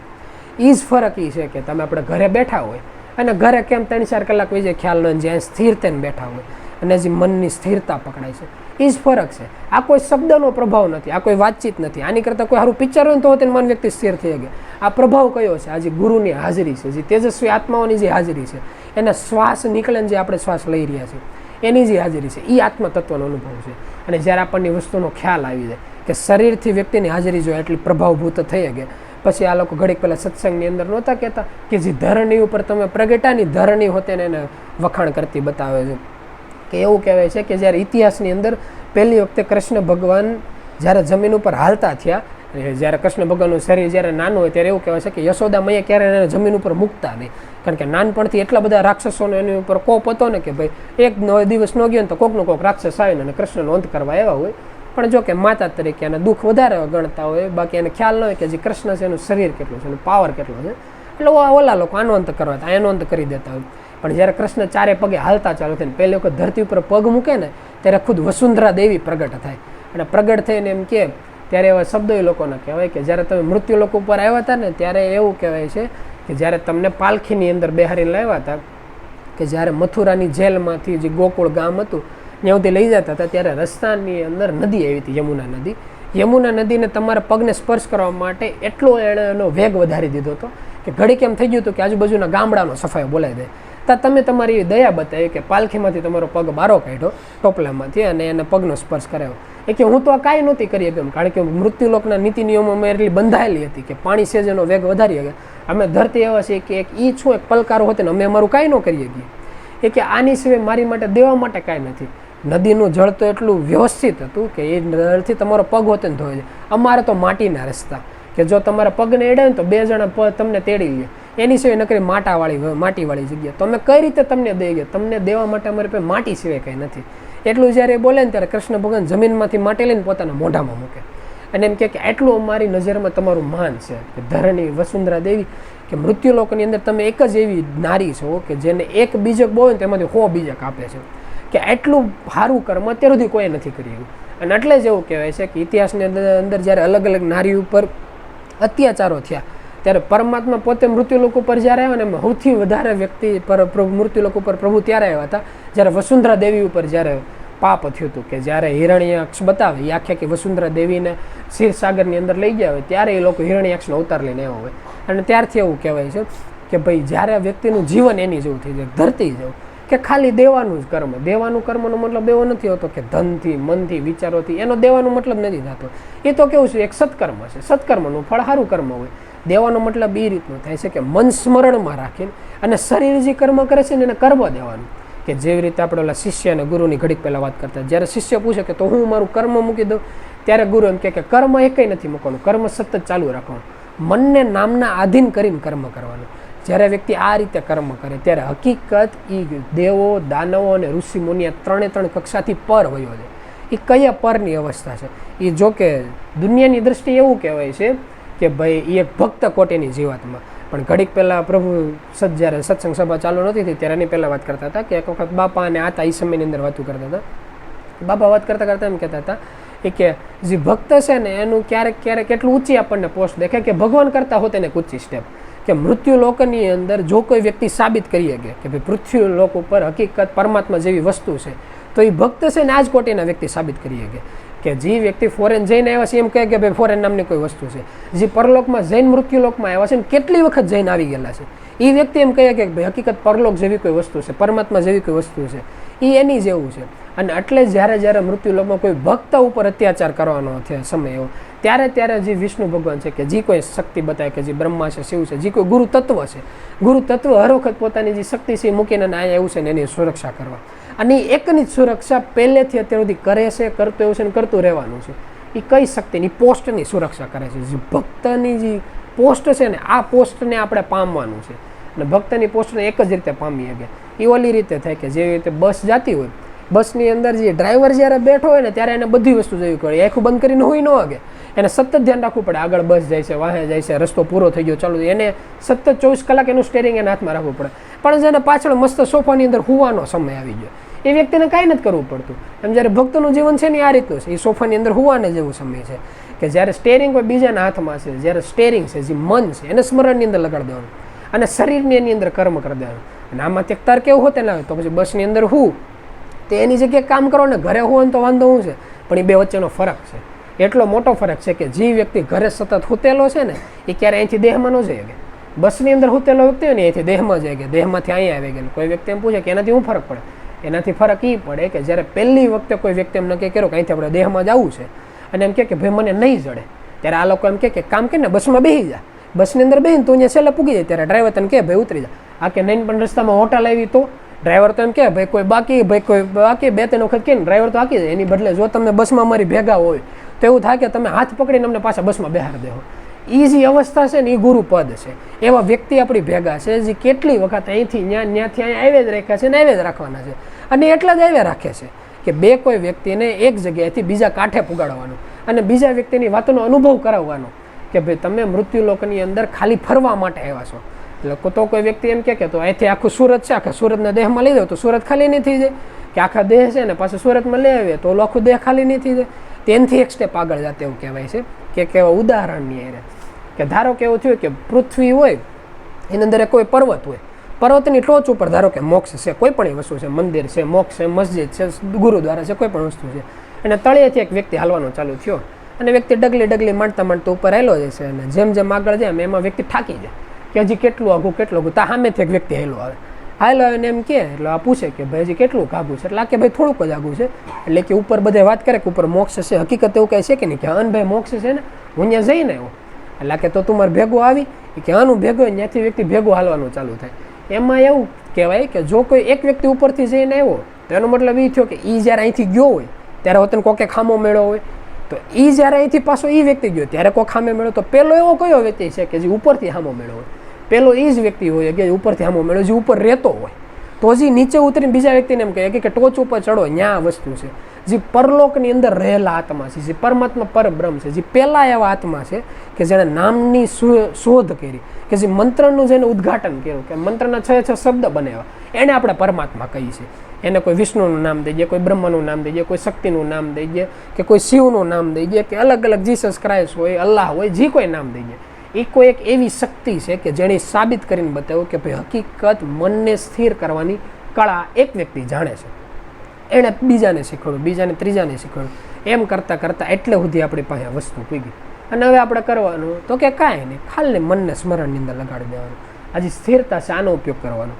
એ જ ફરક એ છે કે તમે આપણે ઘરે બેઠા હોય અને ઘરે કેમ 3-4 કલાક વહી જાય ખ્યાલ ન, જ્યાં સ્થિર થઈને બેઠા હોય અને જે મનની સ્થિરતા પકડાય છે, એ જ ફરક છે. આ કોઈ શબ્દનો પ્રભાવ નથી, આ કોઈ વાતચીત નથી. આની કરતાં કોઈ સારું પિક્ચર હોય તો તેને મન વ્યક્તિ સ્થિર થઈ ગયા. આ પ્રભાવ કયો છે? આ જે ગુરુની હાજરી છે, જે તેજસ્વી આત્માઓની જે હાજરી છે, એના શ્વાસ નીકળે ને જે આપણે શ્વાસ લઈ રહ્યા છીએ એની જે હાજરી છે એ આત્મતત્વનો અનુભવ છે. અને જ્યારે આપણને વસ્તુનો ખ્યાલ આવી જાય કે શરીરથી વ્યક્તિની હાજરી જો એટલી પ્રભાવભૂત થઈ ગયા, પછી આ લોકો ઘડીક પહેલાં સત્સંગની અંદર નહોતા કહેતા કે જે ધરણી ઉપર તમે પ્રગટાની ધરણી હોતે ને એને વખાણ કરતી બતાવે છે. કે એવું કહેવાય છે કે જ્યારે ઇતિહાસની અંદર પહેલી વખતે કૃષ્ણ ભગવાન જ્યારે જમીન ઉપર હાલતા થયા, જ્યારે કૃષ્ણ ભગવાનનું શરીર જ્યારે નાનું હોય ત્યારે એવું કહેવાય છે કે યશોદા મૈયા ક્યારે એને જમીન ઉપર મૂકતા નહીં, કારણ કે નાનપણથી એટલા બધા રાક્ષસોનો એની ઉપર કોપ હતો ને કે ભાઈ એક દિવસ ન ગયો ને તો કોકનો કોક રાક્ષસ આવીને અને કૃષ્ણનો અંત કરવા આવ્યા હોય. પણ જો કે માતા તરીકે એને દુઃખ વધારે ગણતા હોય, બાકી એને ખ્યાલ ન હોય કે જે કૃષ્ણ છે એનું શરીર કેટલું છે, એનું પાવર કેટલો છે. એટલે ઓલા લોકો આનો અંત કરવા હતા, એનો અંત કરી દેતા હોય. પણ જ્યારે કૃષ્ણ ચારે પગે હાલતા ચાલુ થઈને પહેલી વખત ધરતી ઉપર પગ મૂકે ને ત્યારે ખુદ વસુંધરા દેવી પ્રગટ થાય. અને પ્રગટ થઈને એમ કે ત્યારે એવા શબ્દો એ લોકોના કહેવાય કે જ્યારે તમે મૃત્યુ લોકો ઉપર આવ્યા હતા ને ત્યારે એવું કહેવાય છે કે જ્યારે તમને પાલખીની અંદર બેહારીને લાવ્યા હતા, કે જ્યારે મથુરાની જેલમાંથી જે ગોકુળ ગામ હતું ત્યાં સુધી લઈ જતા હતા ત્યારે રસ્તાની અંદર નદી આવી હતી, યમુના નદી. યમુના નદીને તમારા પગને સ્પર્શ કરવા માટે એટલો એણે એનો વેગ વધારી દીધો હતો કે ઘડીક એમ થઈ ગયું હતું કે આજુબાજુના ગામડાનો સફાયો બોલાવી દે. તમે તમારી દયા બતાવી કે પાલખીમાંથી તમારો પગ બારો કાઢ્યો ટોપલામાંથી અને એને પગનો સ્પર્શ કરાવ્યો. એ કે હું તો આ કાંઈ નહોતી કરી શકું, કારણ કે મૃત્યુલોકના નીતિ નિયમોમાં એટલી બંધાયેલી હતી કે પાણી સેજનો વેગ વધારી શકે. અમે ધરતી એવા છીએ કે એક ઈ છું, એક પલકારો હોતે ને અમે અમારું કાંઈ ન કરી શકીએ. એ કે આની સિવાય મારી માટે દેવા માટે કાંઈ નથી. નદીનું જળ તો એટલું વ્યવસ્થિત હતું કે એ જળથી તમારો પગ હોતે ને ધોઈ જાય. અમારે તો માટીના રસ્તા કે જો તમારા પગને એડે ને તો 2 જણા પગ તમને તેડી લે, એની સિવાય નકરી માટીવાળી જગ્યા. તો અમે કઈ રીતે તમને દઈ ગયા? તમને દેવા માટે અમારી પાસે માટી સિવાય કંઈ નથી. એટલું જ્યારે એ બોલે ને ત્યારે કૃષ્ણ ભગવાન જમીનમાંથી માટી લઈને પોતાના મોઢામાં મૂકે અને એમ કે એટલું અમારી નજરમાં તમારું માન છે કે ધરણી વસુંધરા દેવી, કે મૃત્યુલોકની અંદર તમે એક જ એવી નારી છો કે જેને એક બીજક બોલે ને તેમાંથી 100 બીજક આપે છે. કે એટલું સારું કર્મ અત્યાર સુધી કોઈ નથી કર્યું. અને એટલે જ એવું કહેવાય છે કે ઇતિહાસની અંદર જ્યારે અલગ અલગ નારી ઉપર અત્યાચારો થયા ત્યારે પરમાત્મા પોતે મૃત્યુલોક ઉપર જ્યારે આવ્યા ને એમાં સૌથી વધારે વ્યક્તિ પર મૃત્યુલોક ઉપર પ્રભુ ત્યારે આવ્યા હતા જ્યારે વસુંધરા દેવી ઉપર જ્યારે પાપ થયું હતું, કે જ્યારે હિરણ્યાક્ષ બતાવે એ આખે વસુંધરા દેવીને ક્ષીરસાગરની અંદર લઈ ગયા હોય ત્યારે એ લોકો હિરણ્યાક્ષનો અવતાર લઈને આવ્યા હોય. અને ત્યારથી એવું કહેવાય છે કે ભાઈ જ્યારે વ્યક્તિનું જીવન એની જેવું થઈ જાય, ધરતી જેવું, કે ખાલી દેવાનું જ કર્મ. દેવાનું કર્મનો મતલબ એવો નથી હોતો કે ધનથી, મનથી, વિચારોથી, એનો દેવાનો મતલબ નથી થતો. એ તો કેવું છે, એક સત્કર્મ છે, સત્કર્મનું ફળ સારું કર્મ હોય. દેવાનો મતલબ એ રીતનો થાય છે કે મન સ્મરણમાં રાખીને અને શરીર જે કર્મ કરે છે ને એને કરવા દેવાનું. કે જેવી રીતે આપણે ઓલા શિષ્ય અને ગુરુની ઘડીક પહેલાં વાત કરતા, જ્યારે શિષ્ય પૂછે કે તો હું મારું કર્મ મૂકી દઉં, ત્યારે ગુરુ એમ કે કર્મ એકેય નથી મૂકવાનું, કર્મ સતત ચાલુ રાખવાનું, મનને નામના આધીન કરીને કર્મ કરવાનું. જ્યારે વ્યક્તિ આ રીતે કર્મ કરે ત્યારે હકીકત એ દેવો, દાનવો અને ઋષિ મુનિ ત્રણે ત્રણ કક્ષાથી પર વયો છે. એ કયા પરની અવસ્થા છે? એ જો કે દુનિયાની દ્રષ્ટિએ એવું કહેવાય છે કે ભાઈ એ એક ભક્ત કોટીની જીવાતમાં. પણ ઘડીક પહેલાં પ્રભુ જ્યારે સત્સંગ સભા ચાલુ નહોતી થઈ ત્યારે એની પહેલાં વાત કરતા હતા કે એક વખત બાપા અને આતા એ સમયની અંદર વાતો કરતા હતા. બાપા વાત કરતાં કરતાં એમ કહેતા હતા કે જે ભક્ત છે ને એનું ક્યારેક ક્યારેક એટલું ઊંચી આપણને પોસ્ટ દેખાય કે ભગવાન કરતાં હોત એને ઊંચી સ્ટેપ. કે મૃત્યુ લોકની અંદર જો કોઈ વ્યક્તિ સાબિત કરી શકે કે ભાઈ પૃથ્વી લોક ઉપર હકીકત પરમાત્મા જેવી વસ્તુ છે, તો એ ભક્ત છે ને આ જ કોટીના વ્યક્તિ સાબિત કરી શકે. કે જે વ્યક્તિ ફોરેન જઈને આવ્યા છે એમ કહે કે ભાઈ ફોરેન નામની કોઈ વસ્તુ છે. જે પરલોકમાં જૈન મૃત્યુલોકમાં આવ્યા છે ને કેટલી વખત જઈને આવી ગયેલા છે, એ વ્યક્તિ એમ કહે કે ભાઈ હકીકત પરલોક જેવી કોઈ વસ્તુ છે, પરમાત્મા જેવી કોઈ વસ્તુ છે, એ એની જેવું છે. અને એટલે જ્યારે મૃત્યુલોકમાં કોઈ ભક્ત ઉપર અત્યાચાર કરવાનો સમય એવો, ત્યારે જે વિષ્ણુ ભગવાન છે કે જે કોઈ શક્તિ બતાવે કે જે બ્રહ્મા છે, શિવ છે, જે કોઈ ગુરુ તત્વ છે, ગુરુ તત્વ હર વખત પોતાની જે શક્તિ છે એ મૂકીને અહીંયા એવું છે ને એની સુરક્ષા કરવા. અને એકની જ સુરક્ષા પહેલેથી અત્યાર સુધી કરે છે, કરતું એવું છે ને કરતું રહેવાનું છે. એ કઈ શક્તિની પોસ્ટની સુરક્ષા કરે છે. જે ભક્તની જે પોસ્ટ છે ને આ પોસ્ટને આપણે પામવાનું છે. અને ભક્તની પોસ્ટને એક જ રીતે પામીએ કે એ ઓલી રીતે થાય કે જેવી રીતે બસ જતી હોય, બસની અંદર જે ડ્રાઈવર જ્યારે બેઠો હોય ને ત્યારે એને બધી વસ્તુ જોવી પડે. આખું બંધ કરીને હોય ન વાગે, એને સતત ધ્યાન રાખવું પડે. આગળ બસ જાય છે, વાહે જાય છે, રસ્તો પૂરો થઈ ગયો ચાલુ, એને સતત 24 કલાક એનું સ્ટેરિંગ એના હાથમાં રાખવું પડે. પણ જેને પાછળ મસ્ત સોફાની અંદર હુવાનો સમય આવી ગયો એ વ્યક્તિને કાંઈ નથી કરવું પડતું. એમ જ્યારે ભક્તનું જીવન છે ને આ રીતનું છે, એ સોફાની અંદર હુવાને જેવું સમય છે કે જ્યારે સ્ટેરિંગ કોઈ બીજાના હાથમાં છે, જ્યારે સ્ટેરિંગ છે જે મન છે એને સ્મરણની અંદર લગાડી દેવાનું અને શરીરની એની અંદર કર્મ કરી દેવાનું. અને આમાં ત્યક્તાર કેવું હોતે ના હોય તો પછી બસની અંદર હું તે એની જગ્યાએ કામ કરો ને ઘરે હોય ને તો વાંધો શું છે, પણ એ બે વચ્ચેનો ફરક છે. એટલો મોટો ફરક છે કે જે વ્યક્તિ ઘરે સતત હુતેલો છે ને એ ક્યારે અહીંથી દેહમાં ન જઈ શકે. બસની અંદર હુતેલો વ્યક્તિ હોય ને અહીંથી દેહમાં જાય કે દેહમાંથી અહીંયા આવી ગયેલો. કોઈ વ્યક્તિ એમ પૂછે કે એનાથી શું ફરક પડે? એનાથી ફરક એ પડે કે જ્યારે પહેલી વખતે કોઈ વ્યક્તિ એમ નક્કી કર્યો કે અહીંથી આપણે દેહમાં જવું છે અને એમ કે ભાઈ મને નહીં જડે, ત્યારે આ લોકો એમ કે કામ કરીને બસમાં બેસી જા. બસની અંદર બેસીને તું અહીંયા છેલ્લે પૂગી જાય ત્યારે ડ્રાઈવર તને કે ભાઈ ઉતરી જા. આ કે નહીં પણ રસ્તામાં હોટલ આવી તો ડ્રાઈવર તો એમ કે ભાઈ કોઈ બાકી 2-3 વખત કે ડ્રાઈવર તો હાકી જાય. એની બદલે જો તમે બસમાં અમારી ભેગા હોય તો એવું થાય કે તમે હાથ પકડીને અમને પાછા બસમાં બેહાર દેવો. એ જે અવસ્થા છે ને એ ગુરુ પદ છે. એવા વ્યક્તિ આપણી ભેગા છે જે કેટલી વખત અહીંથી ત્યાંથી અહીંયા આવે જ રાખ્યા છે ને આવે જ રાખવાના છે. અને એટલા જ આવ્યા રાખે છે કે બે કોઈ વ્યક્તિને એક જગ્યાએથી બીજા કાંઠે પુગાડવાનું અને બીજા વ્યક્તિની વાતોનો અનુભવ કરાવવાનો કે ભાઈ તમે મૃત્યુલોકની અંદર ખાલી ફરવા માટે આવ્યા છો. એટલે તો કોઈ વ્યક્તિ એમ કે તો અહીંથી આખું સુરત છે, આખા સુરતના દેહમાં લઈ જાવ તો સુરત ખાલી નહીં થઈ જાય, કે આખા દેહ છે ને પાછું સુરતમાં લઈ આવીએ તો આખું દેહ ખાલી નહીં થઈ જાય. તેનાથી એક સ્ટેપ આગળ જાતે એવું કહેવાય છે કે કેવા ઉદાહરણની અરે કે ધારો કે એવું થયું કે પૃથ્વી હોય એની અંદર કોઈ પર્વત હોય, પર્વતની ટોચ ઉપર ધારો કે મોક્ષ છે, કોઈ પણ વસ્તુ છે, મંદિર છે, મોક્ષ છે, મસ્જિદ છે, ગુરુદ્વારા છે, કોઈ પણ વસ્તુ છે. અને તળિયેથી એક વ્યક્તિ હાલવાનો ચાલુ થયો અને વ્યક્તિ ડગલી માંડતા ઉપર હેલો જાય છે અને જેમ જેમ આગળ જાય એમાં વ્યક્તિ થાકી જાય કે હજી કેટલું આઘું તા સામેથી એક વ્યક્તિ હેલો આવે ને એમ કે એટલે આ પૂછે કે ભાઈ હજી કેટલું આઘું છે, એટલે કે ભાઈ થોડુંક જ આઘું છે. એટલે કે ઉપર બધે વાત કરે કે ઉપર મોક્ષ છે, હકીકત એવું કહે છે કે નહીં કે ભાઈ મોક્ષ છે ને હું ત્યાં જઈને આવ્યો. એટલે કે તો તું મારે ભેગું આવી કે આનું ભેગું હોય ત્યાંથી વ્યક્તિ ભેગું હાલવાનું ચાલુ થાય. એમાં એવું કહેવાય કે જો કોઈ એક વ્યક્તિ ઉપરથી જઈને આવ્યો તો એનો મતલબ એ થયો કે એ જ્યારે અહીંથી ગયો હોય ત્યારે હોતને કોકે ખામો મેળ્યો હોય, તો એ જ્યારે અહીંથી પાછો એ વ્યક્તિ ગયો ત્યારે કોઈ ખામે મેળ્યો તો પેલો એવો કયો વ્યક્તિ છે કે જે ઉપરથી હામો મેળ્યો હોય? પેલો એ જ વ્યક્તિ હોય કે ઉપરથી હામો મેળ્યો જે ઉપર રહેતો હોય. તો હજી નીચે ઉતરીને બીજા વ્યક્તિને એમ કહે કે ટોચ ઉપર ચડો, ન્યા વસ્તુ છે જે પરલોકની અંદર રહેલા આત્મા છે, જે પરમાત્મા પરબ્રહ્મ છે, જે પહેલા એવા આત્મા છે કે જેણે નામની શોધ કરી, કે જે મંત્રનું જેને ઉદ્ઘાટન કર્યું, કે મંત્રના 6 શબ્દ બનાવ્યા, એને આપણે પરમાત્મા કહીએ છીએ. એને કોઈ વિષ્ણુનું નામ દઈ દે, કોઈ બ્રહ્માનું નામ દઈ દે, કોઈ શક્તિનું નામ દઈ દે, કે કોઈ શિવનું નામ દઈ દે, કે અલગ અલગ જીસસ ક્રાઇસ્ટ હોય, અલ્લાહ હોય, જે કોઈ નામ દઈ દે. એ કોઈ એક એવી શક્તિ છે કે જેણે સાબિત કરીને બતાવ્યું કે ભાઈ હકીકત મનને સ્થિર કરવાની કળા એક વ્યક્તિ જાણે છે. એણે બીજાને શીખવાડ્યું, બીજાને ત્રીજાને શીખવાડ્યું, એમ કરતાં કરતાં એટલે સુધી આપણી પાસે આ વસ્તુ પૂગી. અને હવે આપણે કરવાનું તો કે કાંઈ નહીં, ખાલી મનને સ્મરણની અંદર લગાડી દેવાનું. હજી સ્થિરતા છે, આનો ઉપયોગ કરવાનો.